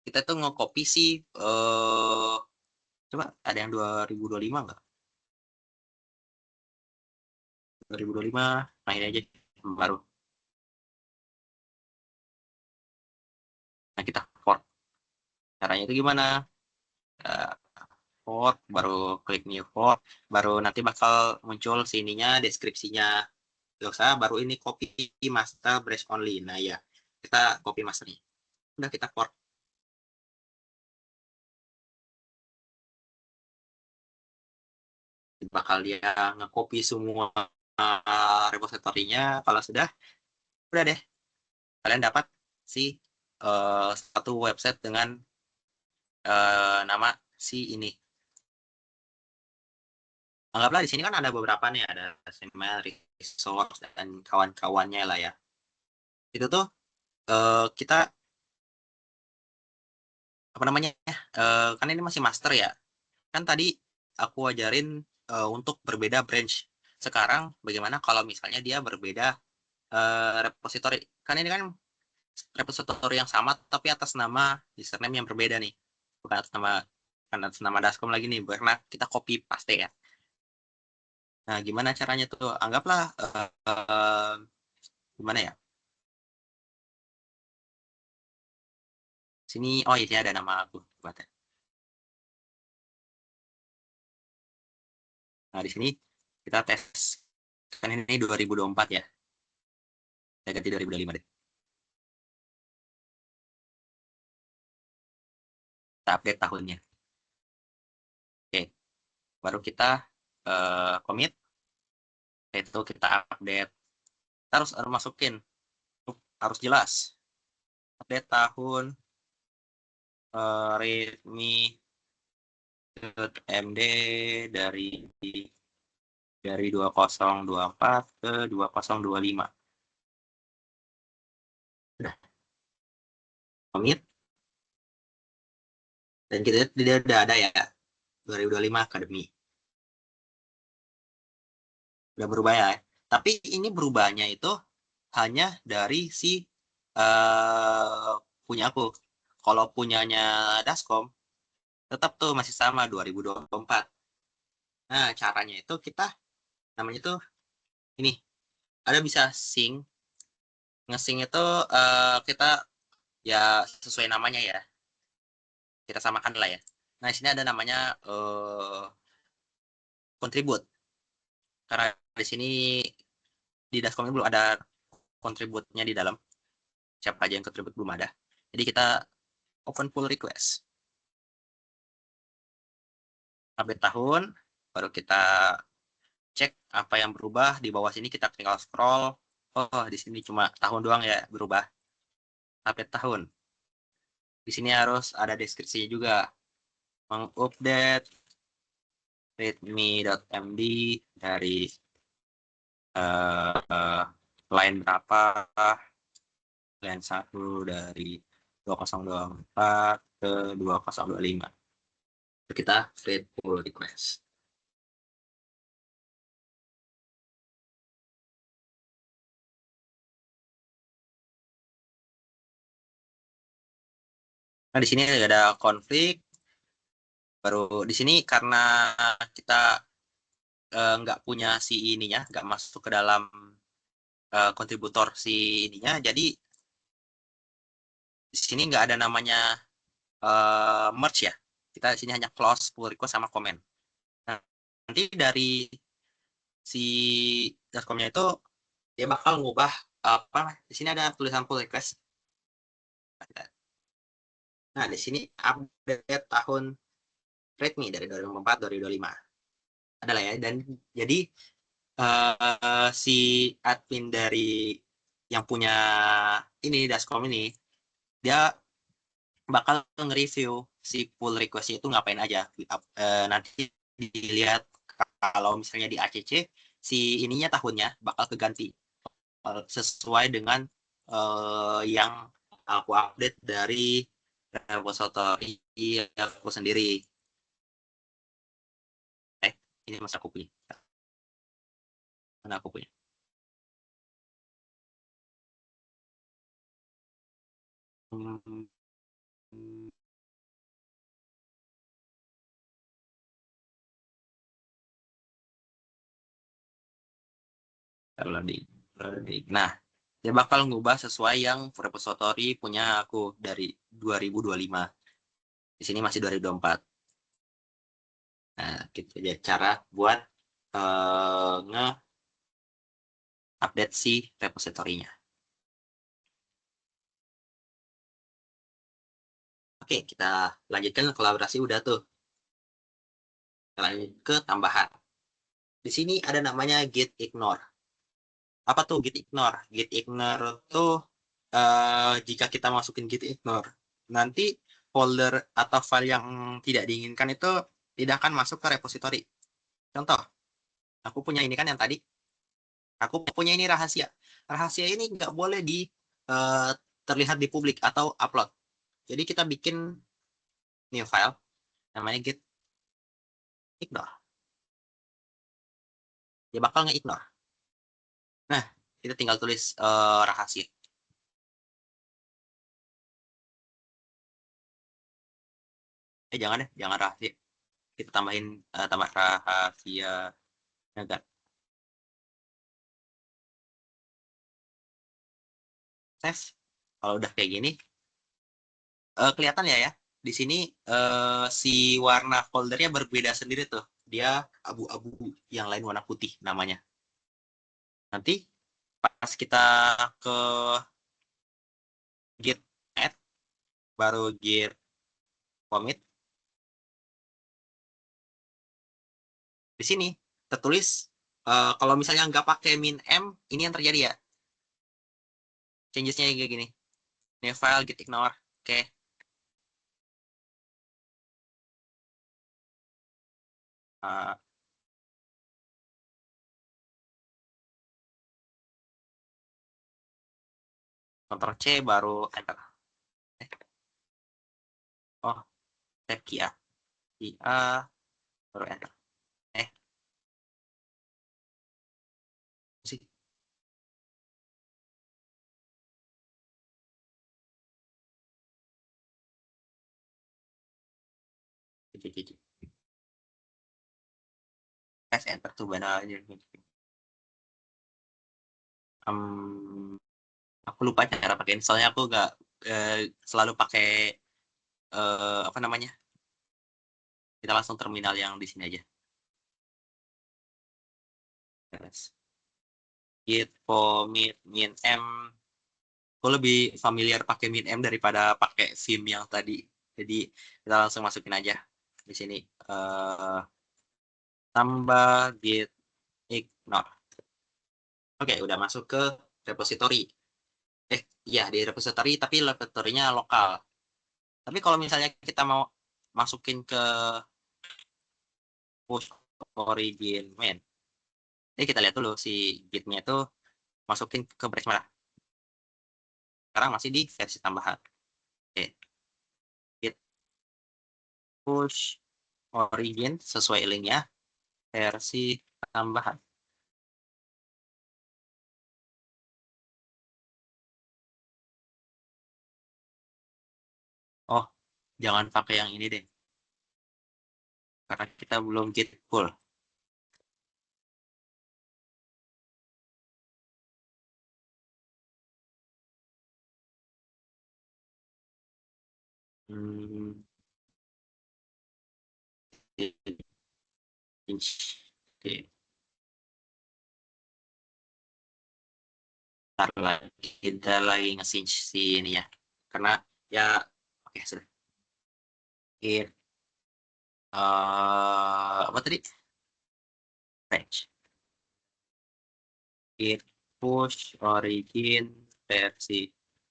Kita tuh nge-copy sih coba ada yang 2025 nggak? 2025, nah ini aja baru. Nah, kita fork. Caranya itu gimana? Uh, Fork, baru klik new fork, baru nanti bakal muncul sininya deskripsinya. Dosa, baru ini copy master branch only. Nah ya, kita copy masternya. Udah kita fork. Bakal dia nge-copy semua repositorinya. Kalau sudah, udah deh. Kalian dapat si satu website dengan nama si ini. Anggaplah di sini kan ada beberapa nih, ada Signal, Resource, dan kawan-kawannya lah ya. Itu tuh kita apa namanya? Kan ini masih master ya. Kan tadi aku ajarin untuk berbeda branch. Sekarang bagaimana kalau misalnya dia berbeda repository? Kan ini kan repository yang sama tapi atas nama username yang berbeda nih. Bukan atas nama Dascom lagi nih, karena kita copy paste ya. Nah, gimana caranya tuh? Anggaplah gimana ya? Sini, oh ini ada nama aku. Nah, di sini kita tes. Kan ini 2024 ya. Saya ganti 2025 deh. Kita update tahunnya. Oke, baru kita commit. Itu kita update. Kita harus masukin. Harus jelas. Update tahun readme.md dari 2024 ke 2025. Udah, commit. Dan kita tidak ada ya 2025 Academy. Udah berubah ya. Tapi ini berubahnya itu hanya dari si punya aku. Kalau punyanya Dascom tetap tuh masih sama 2024. Nah, caranya itu kita namanya tuh ini ada bisa sync. Nge-sync itu kita ya sesuai namanya ya. Kita samakan lah ya. Nah, di sini ada namanya contribute. Karena di sini di Dascom ini belum ada contribute-nya di dalam. Siapa aja yang contribute belum ada. Jadi kita open pull request. Update tahun, baru kita cek apa yang berubah. Di bawah sini kita tinggal scroll. Oh, di sini cuma tahun doang ya berubah. Update tahun. Di sini harus ada deskripsinya juga. Mengupdate readme.md dari line berapa, line 1 dari 2024 ke 2025. Kita create pull request. Nah, di sini ada konflik. Baru di sini karena kita nggak punya si ininya, nggak masuk ke dalam kontributor si ininya, jadi di sini nggak ada namanya merge ya. Kita di sini hanya close, pull request, sama comment. Nah, nanti dari si dotcom-nya itu dia bakal ngubah apa? Di sini ada tulisan pull request. Nah, di sini update tahun readme dari 2004 2025. Adalah ya. Dan jadi si admin dari yang punya ini Dascom ini, dia bakal nge-review si pull request itu ngapain aja. Nanti dilihat kalau misalnya di ACC si ininya tahunnya bakal keganti sesuai dengan yang aku update dari repository aku sendiri. Ini mas aku punya. Mana aku punya? Hmm, Nah, dia bakal ngubah sesuai yang repository punya aku dari 2025. Di sini masih 2024. Nah, gitu aja cara buat nge-update si repository-nya. Oke, kita lanjutkan kolaborasi udah tuh. Kita lanjut ke tambahan. Di sini ada namanya git ignore. Apa tuh git ignore? Git ignore tuh jika kita masukin git ignore, nanti folder atau file yang tidak diinginkan itu tidak akan masuk ke repository. Contoh, aku punya ini kan yang tadi, aku punya ini rahasia. Rahasia ini nggak boleh terlihat di publik atau upload. Jadi kita bikin new file, namanya git ignore. Dia bakal nge-ignore. Nah, kita tinggal tulis rahasia. Jangan deh, jangan rahasia. Kita tambahin tambah rahasia negara. Save. Kalau udah kayak gini, kelihatan ya. Di sini si warna foldernya berbeda sendiri tuh. Dia abu-abu, yang lain warna putih namanya. Nanti pas kita ke git add, baru git commit, di sini tertulis kalau misalnya nggak pakai min m, ini yang terjadi ya. Changesnya kayak gini. New file git ignore. Oke. Uh, Ctrl C baru enter. Oh, tab Kia. Kia baru enter. Eh, sih. Enter tuh benar aja. Aku lupa cara pakai soalnya aku nggak selalu pakai apa namanya, kita langsung terminal yang di sini aja. Git commit min m, aku lebih familiar pakai min m daripada pakai vim yang tadi, jadi kita langsung masukin aja di sini tambah git ignore. Oke, udah masuk ke repository. Iya, di repository, tapi repository-nya lokal. Tapi kalau misalnya kita mau masukin ke push origin main, jadi kita lihat dulu si gitnya itu masukin ke branch mana. Sekarang masih di versi tambahan. Oke, git push origin sesuai linknya, versi tambahan. Oh, jangan pakai yang ini deh, karena kita belum git pull. Hmm, Oke. Ntar lagi kita lagi nge-cinch si ini ya, karena ya oke sudah. Git apa tadi? Range. Git push origin versi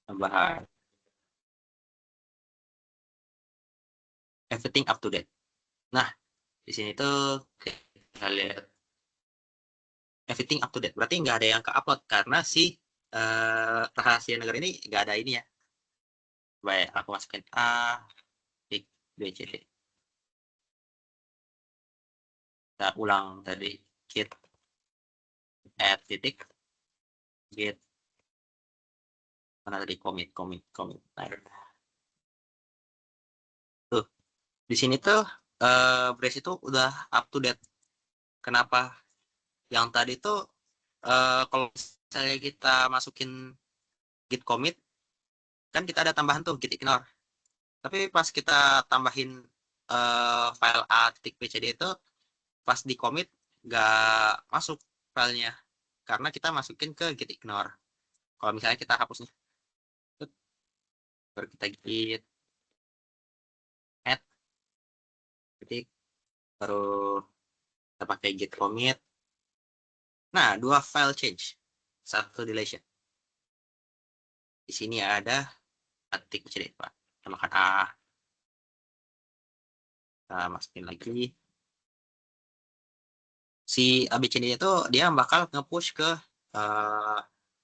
tambahan. Everything up to date. Nah, di sini tuh kita lihat everything up to date. Berarti nggak ada yang ke-upload karena si rahasia negara ini nggak ada ini ya. Baik, aku masukin A, klik B, C, D. Kita ulang tadi. Git add titik. Git mana tadi commit. Nah, tuh di sini tuh brace itu udah up to date. Kenapa? Yang tadi tuh kalau misalnya kita masukin git commit, kan kita ada tambahan tuh git ignore. Tapi pas kita tambahin file a.pcd itu, pas di commit nggak masuk filenya karena kita masukin ke git ignore. Kalau misalnya kita hapusnya, baru kita git add titik, baru kita pakai git commit. Nah, dua file change, satu deletion. Di sini ada titik pcd, Pak. Tambahkan A. Kita masukin lagi. Si ABCD itu dia bakal nge-push ke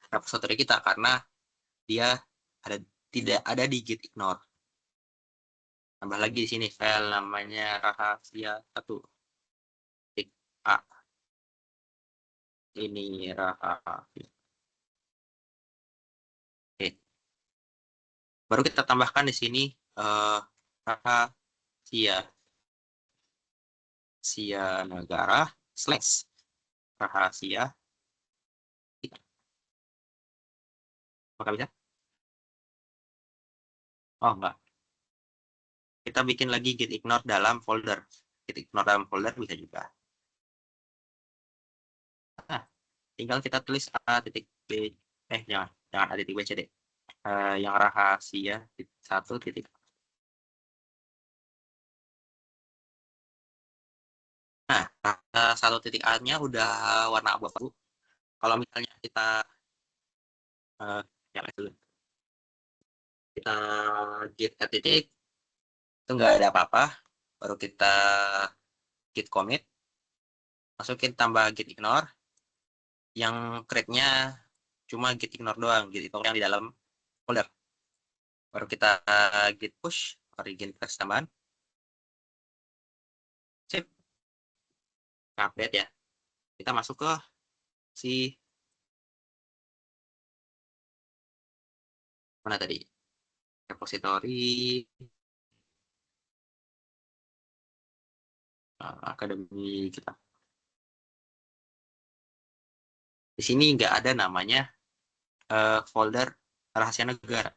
repository kita karena dia tidak ada di git ignore. Tambah lagi di sini file namanya rahasia 1. Titik A. Ini rahasia. Oke. Baru kita tambahkan di sini rahasia negara / rahasia. Apakah bisa? Oh, enggak. Kita bikin lagi git ignore dalam folder. Git ignore dalam folder bisa juga. Nah, tinggal kita tulis a titik b, jangan a titik bcd. Yang rahasia 1 titik. Nah, 1 titik A-nya udah warna abu-abu. Kalau misalnya kita kita git add titik, itu nggak ada apa-apa. Baru kita git commit, masukin tambah git ignore. Yang create-nya cuma git ignore doang, git ignore yang di dalam folder. Baru kita git push origin versi tambahan. Sip. Update ya. Kita masuk ke si mana tadi? Repository akademi kita. Di sini nggak ada namanya folder rahasia negara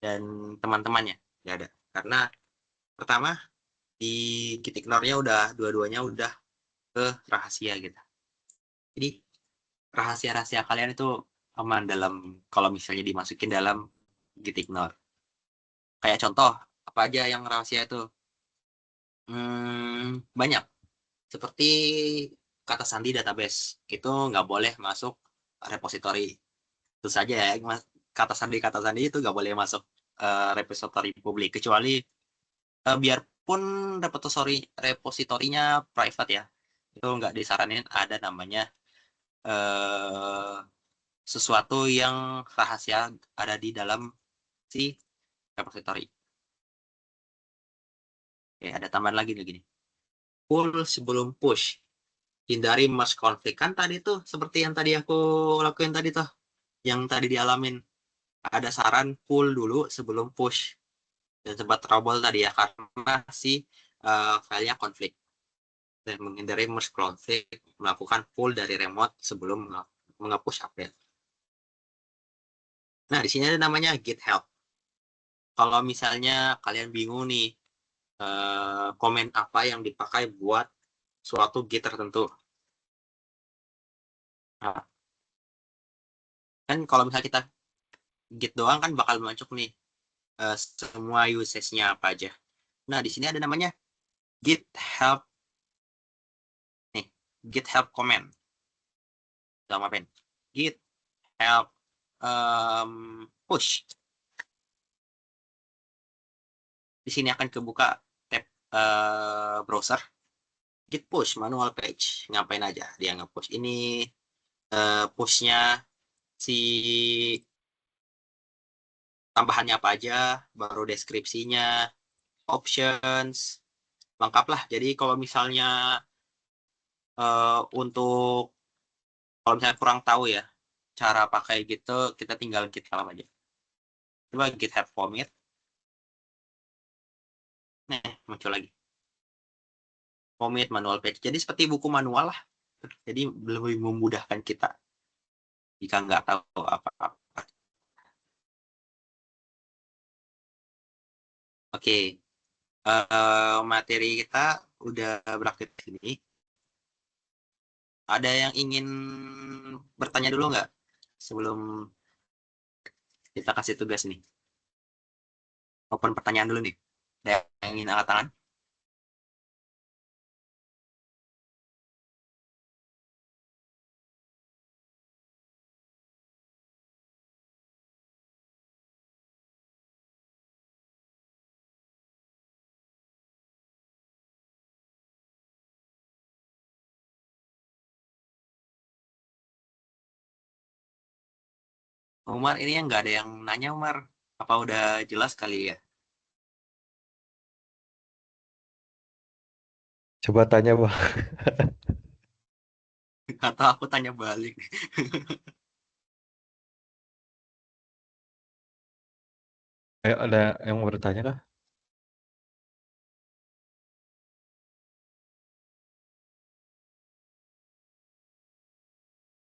dan teman-temannya, nggak ada. Karena pertama di git ignore-nya udah dua-duanya udah ke rahasia gitu. Jadi rahasia-rahasia kalian itu aman dalam kalau misalnya dimasukin dalam git ignore. Kayak contoh apa aja yang rahasia itu? Banyak. Seperti kata sandi database itu nggak boleh masuk repository. Itu saja ya, kata sandi itu nggak boleh masuk repository publik kecuali biarpun repositorinya private ya, itu nggak disaranin ada namanya sesuatu yang rahasia ada di dalam si repository. Oke, ada tambahan lagi nih gini. Pull sebelum push. Hindari merge konflik. Kan tadi tuh seperti yang tadi aku lakuin tadi tuh. Yang tadi dialamin. Ada saran pull dulu sebelum push. Dan sempat trouble tadi ya karena si filenya konflik. Dan menghindari merge konflik, melakukan pull dari remote sebelum nge-push update. Nah, di sini ada namanya git help. kalau misalnya kalian bingung nih, komen apa yang dipakai buat suatu Git tertentu. Nah, kan kalau misalnya kita Git doang kan bakal masuk nih semua usage-nya apa aja. Nah, di sini ada namanya Git help nih, Git help comment. Sama pen. Git help push. Di sini akan kebuka tab browser. Git push manual page. Ngapain aja dia nge-push. Ini push-nya si tambahannya apa aja, baru deskripsinya, options, lengkap lah. Jadi kalau misalnya untuk kalau misalnya kurang tahu ya cara pakai gitu, kita tinggal git help aja. Coba git help commit. Nih, muncul lagi. Commit manual page. Jadi seperti buku manual lah. Jadi lebih memudahkan kita jika nggak tahu apa-apa. Oke, materi kita udah berakhir di sini. Ada yang ingin bertanya dulu nggak sebelum kita kasih tugas nih? Open pertanyaan dulu nih. Ada yang ingin angkat tangan? Umar, ini yang nggak ada yang nanya, Umar. Apa udah jelas kali ya? Coba tanya, Bang. Atau aku tanya balik? Ada yang mau bertanya kah?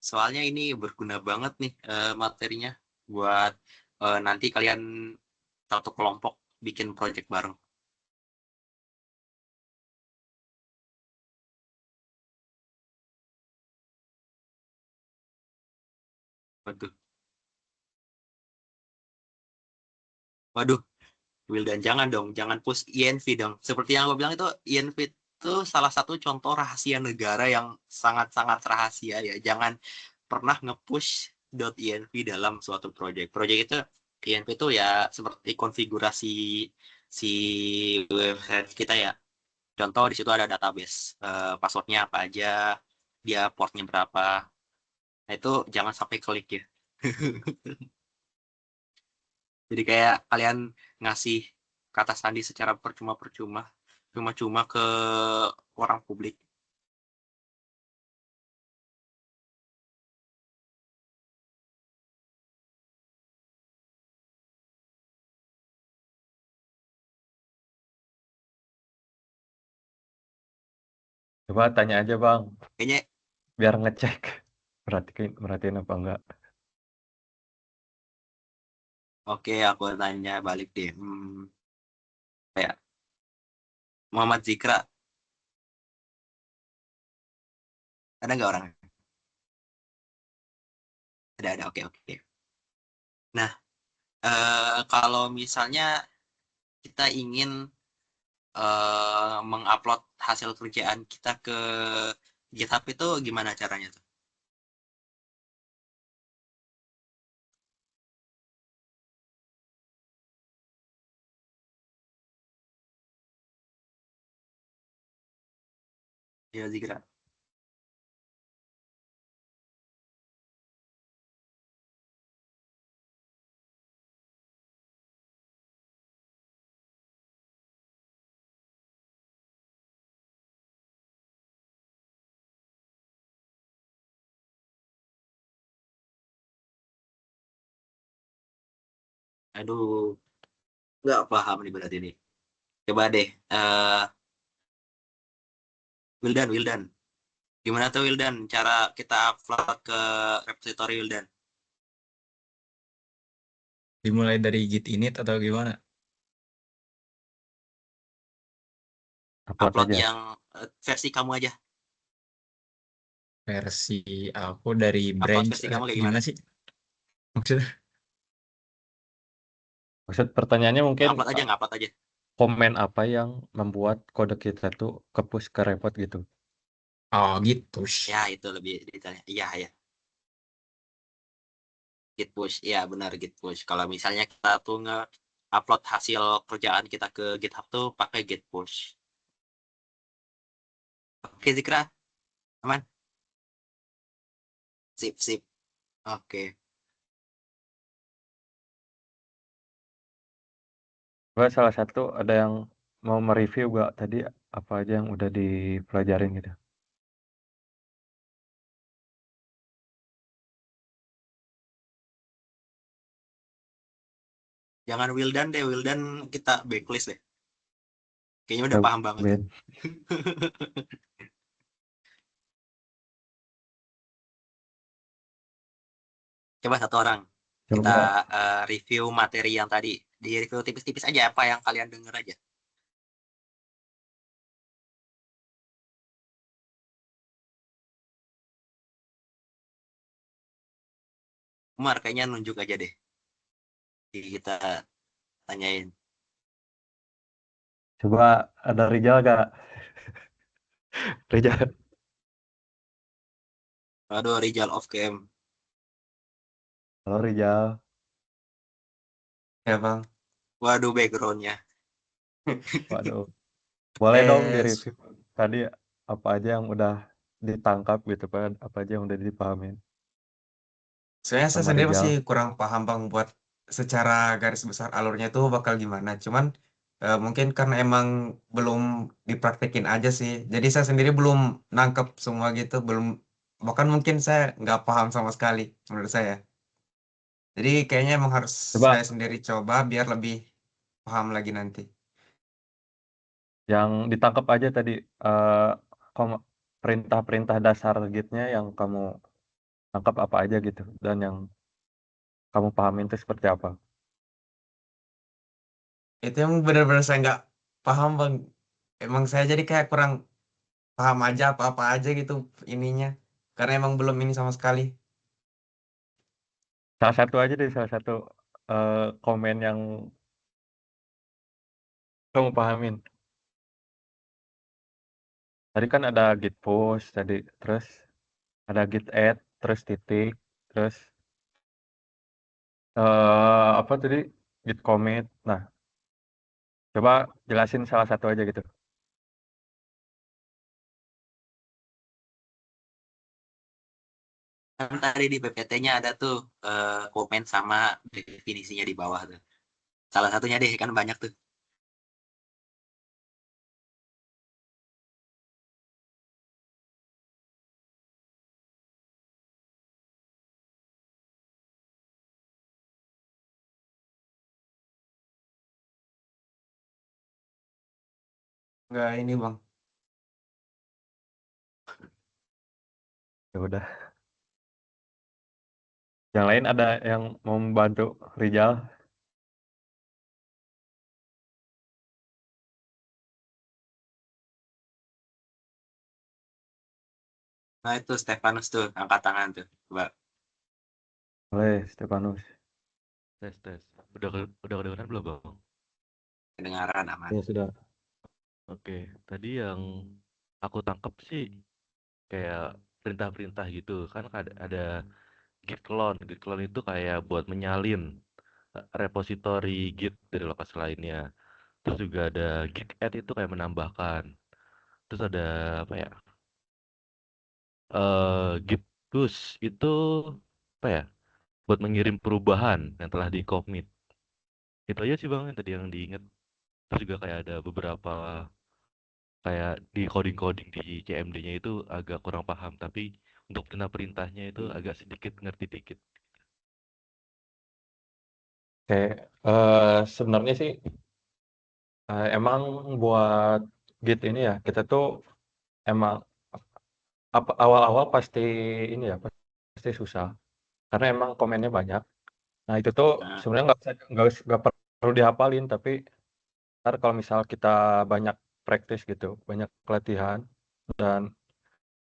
Soalnya ini berguna banget nih materinya buat nanti kalian satu kelompok bikin project bareng. Waduh, waduh, Wildan jangan dong, jangan push INV dong. Seperti yang aku bilang itu, INV itu salah satu contoh rahasia negara yang sangat-sangat rahasia ya. Jangan pernah nge-push .inv dalam suatu project. Project itu INV itu ya seperti konfigurasi si website kita ya. Contoh di situ ada database, passwordnya apa aja, dia portnya berapa. Nah, itu jangan sampai klik ya. Jadi kayak kalian ngasih kata sandi secara percuma-percuma, cuma-cuma ke orang publik. Coba tanya aja, Bang. Kayaknya, Biar ngecek. Merhatiin apa enggak. oke, aku tanya balik deh. Kayak Muhammad Zikra, ada nggak orang? Ada, oke, oke. Nah, kalau misalnya kita ingin mengupload hasil kerjaan kita ke GitHub itu gimana caranya tuh? Ya, Zikra. Aduh, nggak paham nih berarti ini. Coba deh, Wildan. Gimana tuh Wildan cara kita upload ke repository Wildan? Dimulai dari git init atau gimana? Upload Upload aja. yang versi kamu aja. Versi aku dari Upload branch versi kamu kayak gimana gimana? sih? Maksudnya Maksud pertanyaannya mungkin Upload aja, nggak upload aja. komen apa yang membuat kode kita tuh ke-push ke report gitu. oh gitu. Ya, itu lebih detailnya. Iya, ya. Git push. Iya, benar git push. Kalau misalnya kita tuh nge-upload hasil kerjaan kita ke GitHub tuh pakai git push. Oke, Zikra. Aman? Sip, sip. Oke. Gua salah satu ada yang mau mereview gak tadi apa aja yang udah dipelajarin gitu. Jangan Wildan deh. Wildan kita backlist deh. Kayaknya udah Udah paham banget. Ben. Coba satu orang. Kita Coba review materi yang tadi. Di review tipis-tipis aja apa yang kalian denger aja. Umar kayaknya nunjuk aja deh. Jadi kita tanyain. coba ada Rijal gak? Rijal. Aduh, Rijal off cam. Halo Rijal. Ya bang. Waduh, backgroundnya. Waduh. Boleh dong Eh, di-review tadi apa aja yang udah ditangkap gitu kan, apa aja yang udah dipahamin Sebenarnya saya sama sendiri Rijal. masih kurang paham bang buat secara garis besar alurnya itu bakal gimana. Cuman mungkin karena emang belum dipraktekin aja sih. Jadi saya sendiri belum nangkep semua gitu. Belum, bahkan mungkin saya nggak paham sama sekali menurut saya. Jadi kayaknya emang harus Coba saya sendiri coba biar lebih paham lagi nanti. yang ditangkap aja tadi eh, perintah-perintah dasar gitnya yang kamu tangkap apa aja gitu dan yang kamu pahamin itu seperti apa. Itu yang benar-benar saya nggak paham bang. Emang saya jadi kayak kurang paham aja apa-apa aja gitu ininya. Karena emang belum ini sama sekali. Salah satu aja deh, salah satu komen yang kamu pahamin. Tadi kan ada git push tadi, terus ada git add, terus titik, terus apa tadi git commit. Nah, coba jelasin salah satu aja gitu. Kan tadi di PPT-nya ada tuh komen sama definisinya di bawah tuh. Salah satunya deh, kan banyak tuh. Nggak ini bang. Ya udah. Yang lain ada yang mau membantu Rijal? Nah, itu Stefanus tuh, angkat tangan tuh. Coba, Boleh, Stefanus. Tes tes. Udah kedengeran belum bang? kedengaran aman. Ya sudah. Oke. Tadi yang aku tangkap sih kayak perintah-perintah gitu kan ada git clone. Git clone itu kayak buat menyalin repository git dari lokasi lainnya. Terus juga ada git add itu kayak menambahkan. Terus ada apa ya? Git push itu apa ya? Buat mengirim perubahan yang telah di commit. Itu aja sih bang yang tadi yang diingat. Terus juga kayak ada beberapa kayak di coding-coding di CMD-nya itu agak kurang paham, tapi untuk perintah-perintahnya itu agak sedikit ngerti dikit. Oke, sebenarnya sih emang buat Git ini ya kita tuh emang awal-awal pasti ini ya pasti susah karena emang komennya banyak. Nah itu tuh Nah, sebenarnya nggak perlu dihafalin tapi ntar kalau misal kita banyak practice gitu, banyak latihan, dan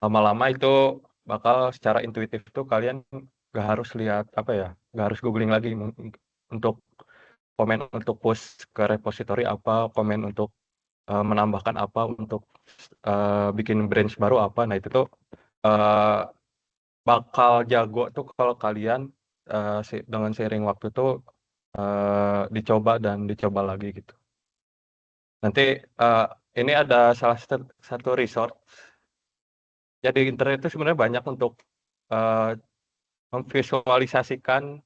lama-lama itu bakal secara intuitif tuh kalian nggak harus lihat apa ya, nggak harus googling lagi untuk komen untuk push ke repository apa, komen untuk menambahkan apa, untuk bikin branch baru apa. Nah itu tuh bakal jago tuh kalau kalian dengan seiring waktu tuh dicoba dan dicoba lagi gitu. Nanti ini ada salah satu resource. Jadi internet itu sebenarnya banyak untuk memvisualisasikan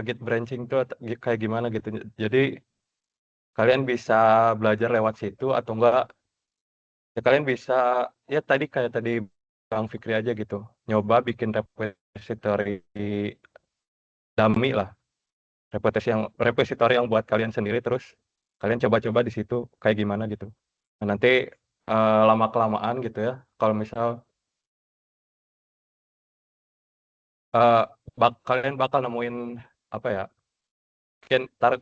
Git branching itu kayak gimana gitu. Jadi kalian bisa belajar lewat situ atau enggak ya kalian bisa ya kayak tadi Bang Fikri aja gitu. Nyoba bikin repository dummy lah. Repository yang buat kalian sendiri, terus kalian coba-coba di situ kayak gimana gitu. Nah, nanti lama-kelamaan gitu ya, kalau misal kalian bakal nemuin apa ya, mungkin ntar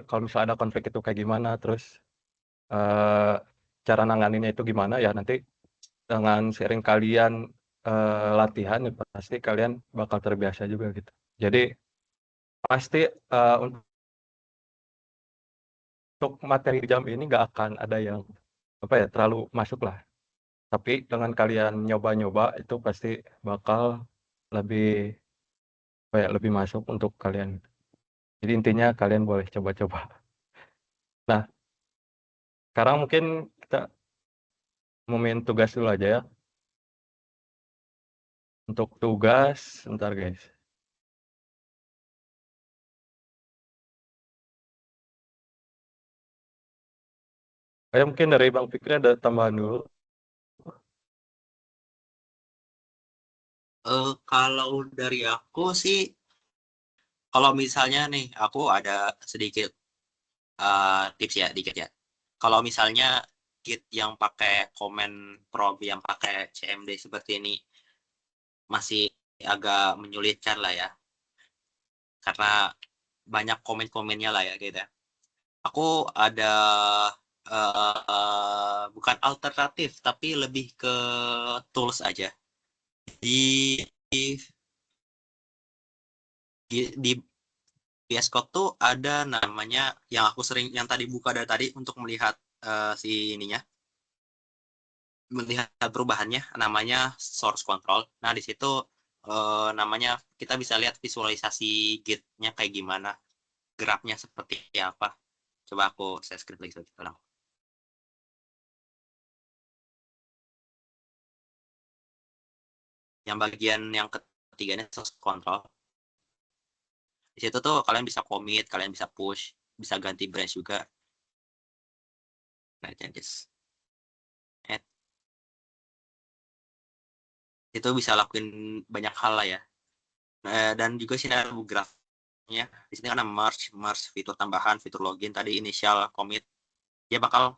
kalau misal ada konflik itu kayak gimana, terus cara nanganinnya itu gimana ya, nanti dengan sering kalian latihan ya pasti kalian bakal terbiasa juga gitu. Jadi pasti untuk materi jam ini nggak akan ada yang apa ya terlalu masuk lah. Tapi dengan kalian nyoba-nyoba itu pasti bakal lebih apa ya, lebih masuk untuk kalian. Jadi intinya kalian boleh coba-coba. Nah, sekarang mungkin kita mau main tugas dulu aja ya. Untuk tugas, bentar guys. Mungkin dari Bang Fikri ada tambahan dulu. Kalau dari aku sih, kalau misalnya nih, aku ada sedikit tips ya, dikit ya. Kalau misalnya Git yang pakai komen prompt yang pakai CMD seperti ini masih agak menyulitkan lah ya, karena banyak komen-komennya lah ya gitu ya. Aku ada bukan alternatif, tapi lebih ke tools aja. Di VS Code tuh ada namanya yang aku sering yang tadi buka dari tadi untuk melihat si ininya, melihat perubahannya, namanya source control. Nah di situ namanya kita bisa lihat visualisasi git-nya kayak gimana, grafnya seperti apa. Coba aku share screen lagi sedikit ulang. Yang bagian yang ketiganya source control. Di situ tuh kalian bisa commit, kalian bisa push, bisa ganti branch juga. Nah, changes. Itu bisa lakuin banyak hal lah ya. Dan juga sini ada grafnya. Di sini ada merge fitur tambahan, fitur login tadi, initial commit. Dia bakal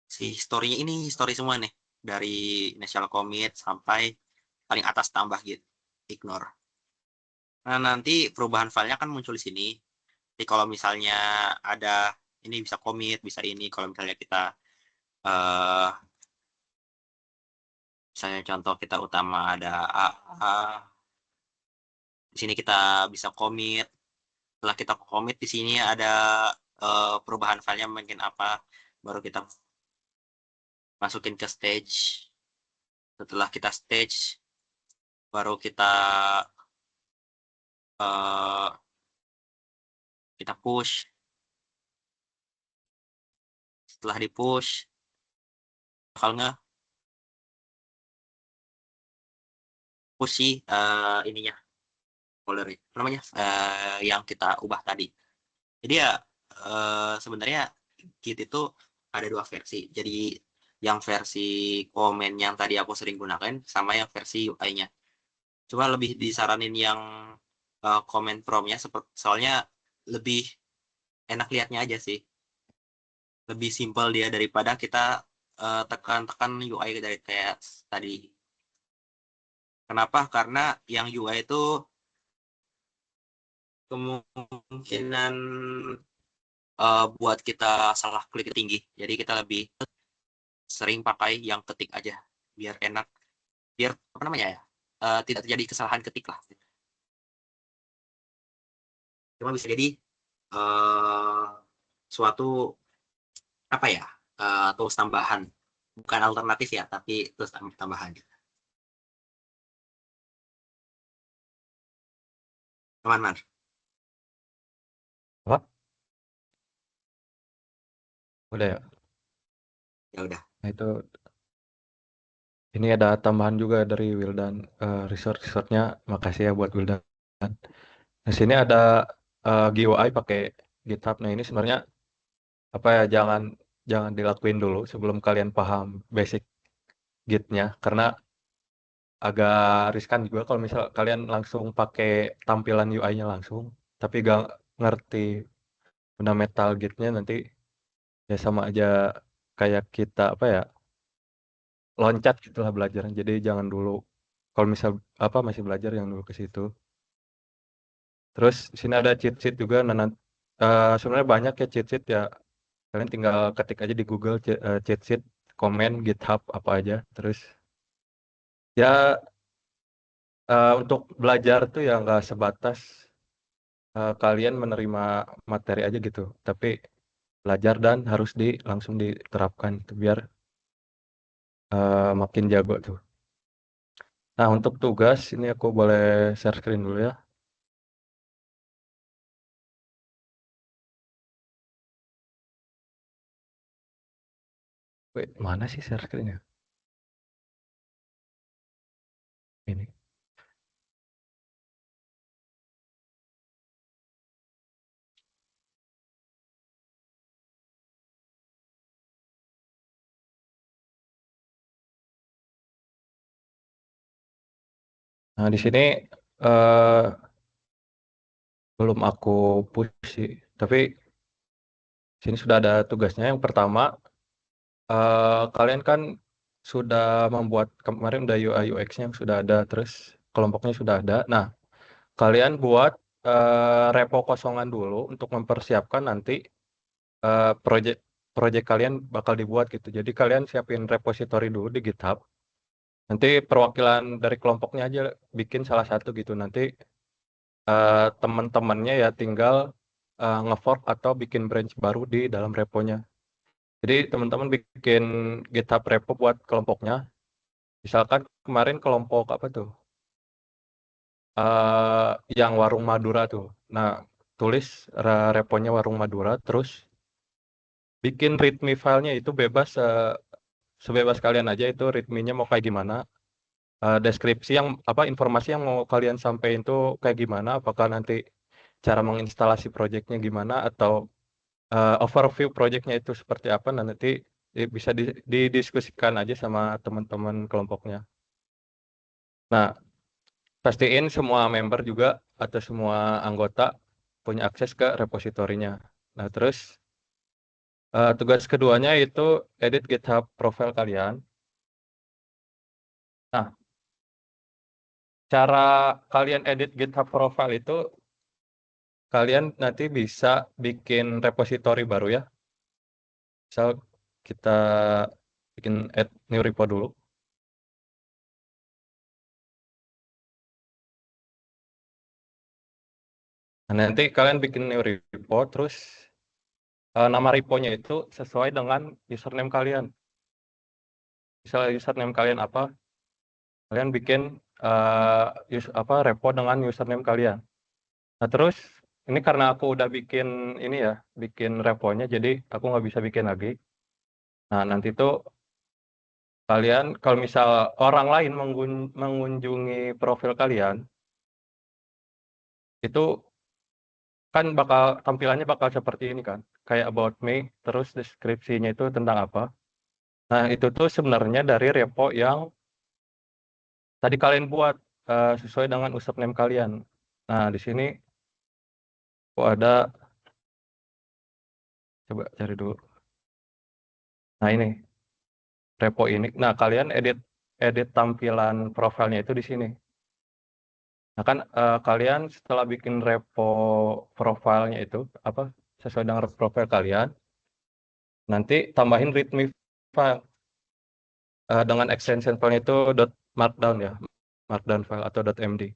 si historinya ini history semua nih, dari initial commit sampai paling atas tambah gitu, ignore. Nah nanti perubahan filenya kan muncul di sini. Jadi kalau misalnya ada ini bisa commit, bisa ini. Kalau misalnya kita misalnya contoh kita utama ada A, di sini kita bisa commit. Setelah kita commit di sini ada perubahan filenya mungkin apa, baru kita masukin ke stage. Setelah kita stage, baru kita push. Setelah di push, bakal push sih ininya, folder namanya yang kita ubah tadi. Jadi ya sebenarnya Git itu ada dua versi. Jadi yang versi komen yang tadi aku sering gunakan sama yang versi UI-nya. Cuma lebih disaranin yang komen prompt-nya, soalnya lebih enak lihatnya aja sih. Lebih simpel dia daripada kita tekan-tekan UI dari kayak tadi. Kenapa? Karena yang UI itu kemungkinan buat kita salah klik tinggi. Jadi kita lebih sering pakai yang ketik aja biar enak, biar apa namanya ya, tidak terjadi kesalahan ketik lah. Cuma bisa jadi suatu apa ya, tools tambahan, bukan alternatif ya, tapi tools tambahan. Aman. Apa? Udah ya? Ya udah. Nah, itu ini ada tambahan juga dari Wildan, resource-nya makasih ya buat Wildan. Di sini ada GUI pakai GitHub. Nah, ini sebenarnya apa ya, jangan dilakuin dulu sebelum kalian paham basic Git-nya, karena agak riskan juga kalau misal kalian langsung pakai tampilan UI-nya langsung, tapi gak ngerti fundamental Git-nya, nanti ya sama aja kayak kita apa ya, loncat gitulah belajar. Jadi jangan dulu, kalau misal apa masih belajar yang dulu ke situ. Terus di sini ada cheat sheet juga. Nah, sebenarnya banyak ya cheat sheet ya. Kalian tinggal ketik aja di Google cheat sheet, komen GitHub apa aja. Terus ya untuk belajar tuh ya nggak sebatas kalian menerima materi aja gitu, tapi belajar dan harus langsung diterapkan itu biar makin jago tuh. Nah, untuk tugas ini aku boleh share screen dulu ya. Wait, mana sih share screen-nya? Ini. Nah, di sini eh, belum aku push sih, tapi sini sudah ada tugasnya. Yang pertama, kalian kan sudah membuat kemarin udah UI UX-nya sudah ada, terus kelompoknya sudah ada. Nah, kalian buat repo kosongan dulu untuk mempersiapkan nanti project project kalian bakal dibuat gitu. Jadi kalian siapin repository dulu di GitHub. Nanti perwakilan dari kelompoknya aja bikin salah satu gitu. Nanti teman-temannya ya tinggal ngefork atau bikin branch baru di dalam reponya. Jadi teman-teman bikin GitHub repo buat kelompoknya. Misalkan kemarin kelompok apa tuh? Yang Warung Madura tuh. Nah, tulis reponya Warung Madura, terus bikin readme filenya itu bebas, sebebas kalian aja itu readme-nya mau kayak gimana. Deskripsi yang apa, informasi yang mau kalian sampaikan itu kayak gimana, apakah nanti cara menginstalasi projectnya gimana, atau overview projectnya itu seperti apa. Nah, nanti bisa didiskusikan aja sama teman-teman kelompoknya. Nah, pastiin semua member juga atau semua anggota punya akses ke repositorinya. Nah, terus tugas keduanya itu edit GitHub profile kalian. Nah, cara kalian edit GitHub profile itu kalian nanti bisa bikin repository baru ya. Misal kita bikin add new repo dulu. Nah, nanti kalian bikin new repo, terus nama reponya itu sesuai dengan username kalian. Misalnya username kalian apa, kalian bikin repo dengan username kalian. Nah, terus ini karena aku udah bikin ini ya, bikin reponya, jadi aku nggak bisa bikin lagi. Nah, nanti tuh kalian kalau misal orang lain mengunjungi profil kalian, itu kan tampilannya bakal seperti ini kan, kayak about me, terus deskripsinya itu tentang apa. Nah, itu tuh sebenarnya dari repo yang tadi kalian buat sesuai dengan username kalian. Nah, di sini ada, coba cari dulu. Nah, ini repo ini. Nah, kalian edit tampilan profilnya itu di sini. Nah, kan kalian setelah bikin repo profilnya itu apa? sesuai dengan profil kalian. Nanti tambahin readme file dengan extension file itu .markdown ya, markdown file atau .md.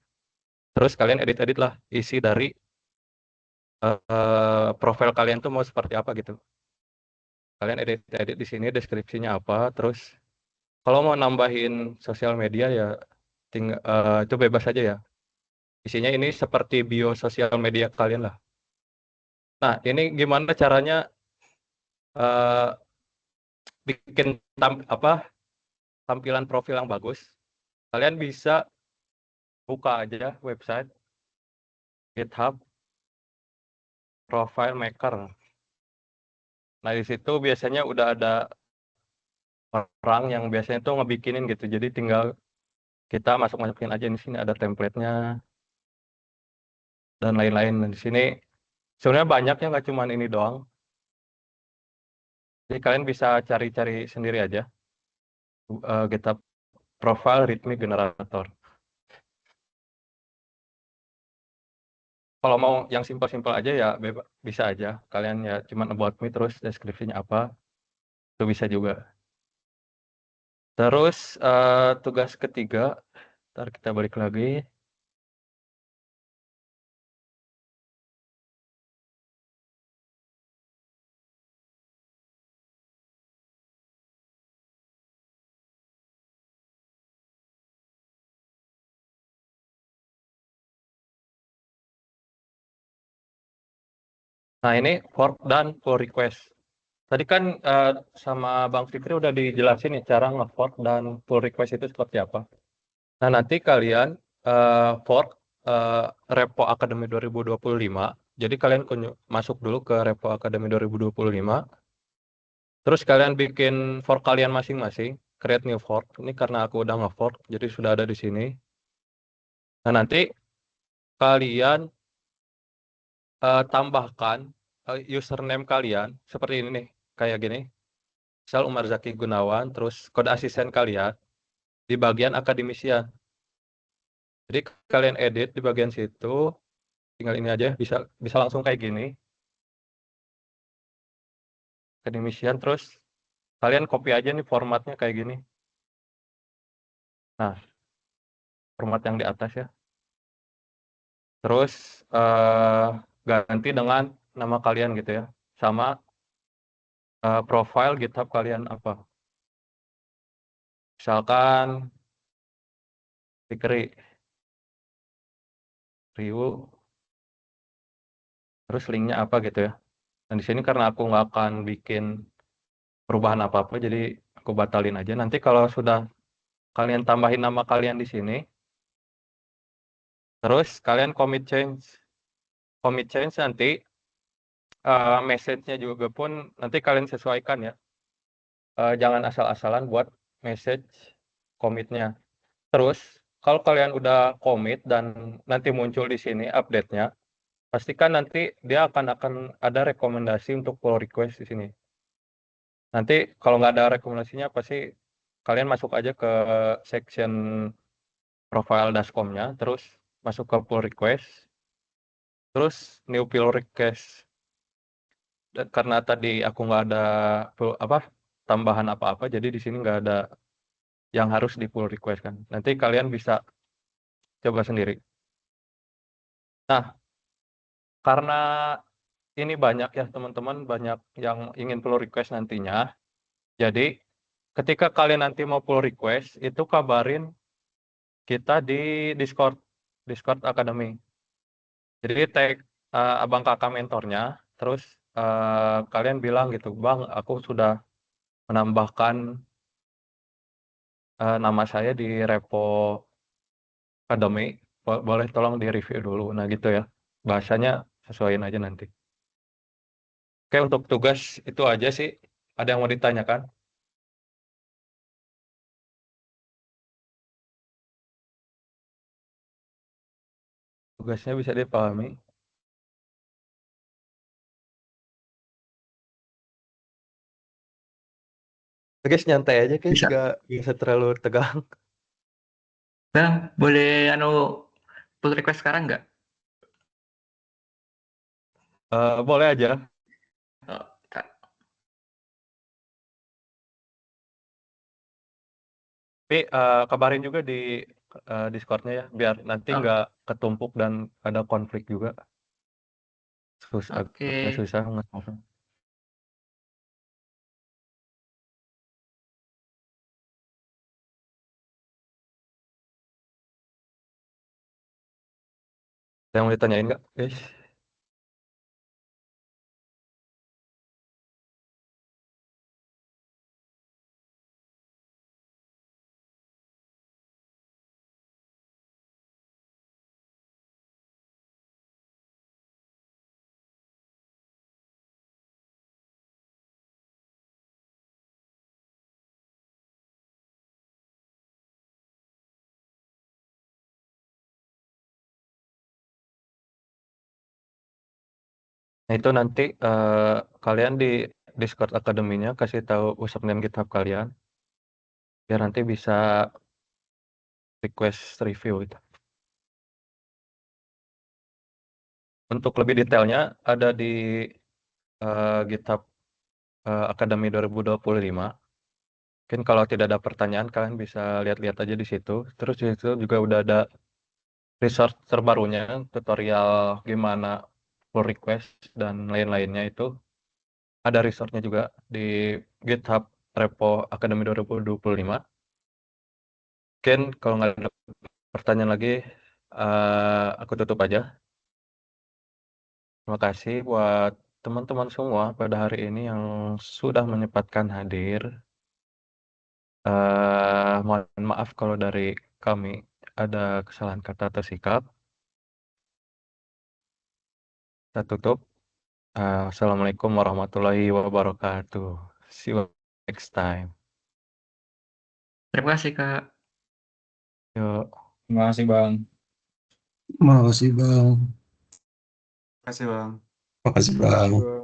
Terus kalian edit-edit lah isi dari profil kalian tuh mau seperti apa gitu. Kalian edit di sini deskripsinya apa. Terus kalau mau nambahin sosial media ya itu bebas aja ya. Isinya ini seperti bio sosial media kalian lah. Nah, ini gimana caranya bikin tampilan profil yang bagus? Kalian bisa buka aja website GitHub Profile Maker. Nah, di situ biasanya udah ada orang yang biasanya tuh ngebikinin gitu. Jadi tinggal kita masukin aja di sini ada template-nya dan lain-lain. Nah, di sini sebenarnya banyaknya nggak cuma ini doang. Jadi kalian bisa cari-cari sendiri aja. GitHub Profile Readme Generator. Kalau mau yang simpel-simpel aja ya bisa aja. Kalian ya cuma about me terus deskripsinya apa. Itu bisa juga. Terus tugas ketiga, ntar kita balik lagi. Nah, ini fork dan pull request. Tadi kan sama Bang Fikri udah dijelasin nih cara nge-fork dan pull request itu seperti apa. Nah, nanti kalian fork Repo Academy 2025. Jadi kalian masuk dulu ke Repo Academy 2025. Terus kalian bikin fork kalian masing-masing, create new fork. Ini karena aku udah nge-fork, jadi sudah ada di sini. Nah, nanti kalian tambahkan username kalian seperti ini nih, kayak gini. Misal Umar Zaki Gunawan, terus kode asisten kalian di bagian akademisian. Jadi kalian edit di bagian situ, tinggal ini aja, bisa langsung kayak gini. Akademisian, terus kalian copy aja nih formatnya kayak gini. Nah, format yang di atas ya. Terus ganti dengan nama kalian gitu ya, sama profile GitHub kalian apa. Misalkan Fikri, Riu, terus linknya apa gitu ya. Dan di sini karena aku nggak akan bikin perubahan apa-apa, jadi aku batalin aja. Nanti kalau sudah kalian tambahin nama kalian di sini, terus kalian commit change. Commit change nanti message-nya juga pun nanti kalian sesuaikan ya. Jangan asal-asalan buat message commit-nya. Terus kalau kalian udah commit dan nanti muncul di sini update-nya, pastikan nanti dia akan ada rekomendasi untuk pull request di sini. Nanti kalau nggak ada rekomendasinya pasti kalian masuk aja ke section profile Dascom-nya, terus masuk ke pull request, terus new pull request. Dan karena tadi aku nggak ada tambahan apa-apa, jadi di sini nggak ada yang harus di pull request kan. Nanti kalian bisa coba sendiri. Nah, karena ini banyak ya teman-teman, banyak yang ingin pull request nantinya. Jadi ketika kalian nanti mau pull request, itu kabarin kita di Discord Academy. Jadi tag abang kakak mentornya, terus kalian bilang gitu, Bang, aku sudah menambahkan nama saya di repo Academy, boleh tolong di review dulu. Nah gitu ya, bahasanya sesuaiin aja nanti. Oke, untuk tugas itu aja sih. Ada yang mau ditanyakan? Tugasnya bisa dipahami. Guys, nyantai aja guys, Bisa. nggak bisa terlalu tegang. Bang, boleh pull request sekarang nggak? Boleh aja. Oh, Tapi kabarin juga di Discord-nya ya, biar nanti oh, nggak ketumpuk dan ada konflik juga. oke. Agak susah nge- Ada yang mau ditanyain nggak, guys? Nah itu nanti kalian di Discord Akademinya kasih tahu username GitHub kalian, biar nanti bisa request review itu. Untuk lebih detailnya ada di GitHub Akademi 2025. Mungkin kalau tidak ada pertanyaan kalian bisa lihat-lihat aja di situ. Terus di situ juga udah ada resource terbarunya, tutorial gimana pull request dan lain-lainnya itu. Ada resource-nya juga di GitHub Repo Akademi 2025. Mungkin kalau nggak ada pertanyaan lagi, aku tutup aja. Terima kasih buat teman-teman semua pada hari ini yang sudah menyempatkan hadir. Mohon maaf kalau dari kami ada kesalahan kata atau sikap. Kita tutup. Assalamualaikum warahmatullahi wabarakatuh. See you next time. Terima kasih, Kak. Yuk. Terima kasih Bang. Makasih Bang. Kasih Bang. Makasih Bang. Terima kasih, Bang.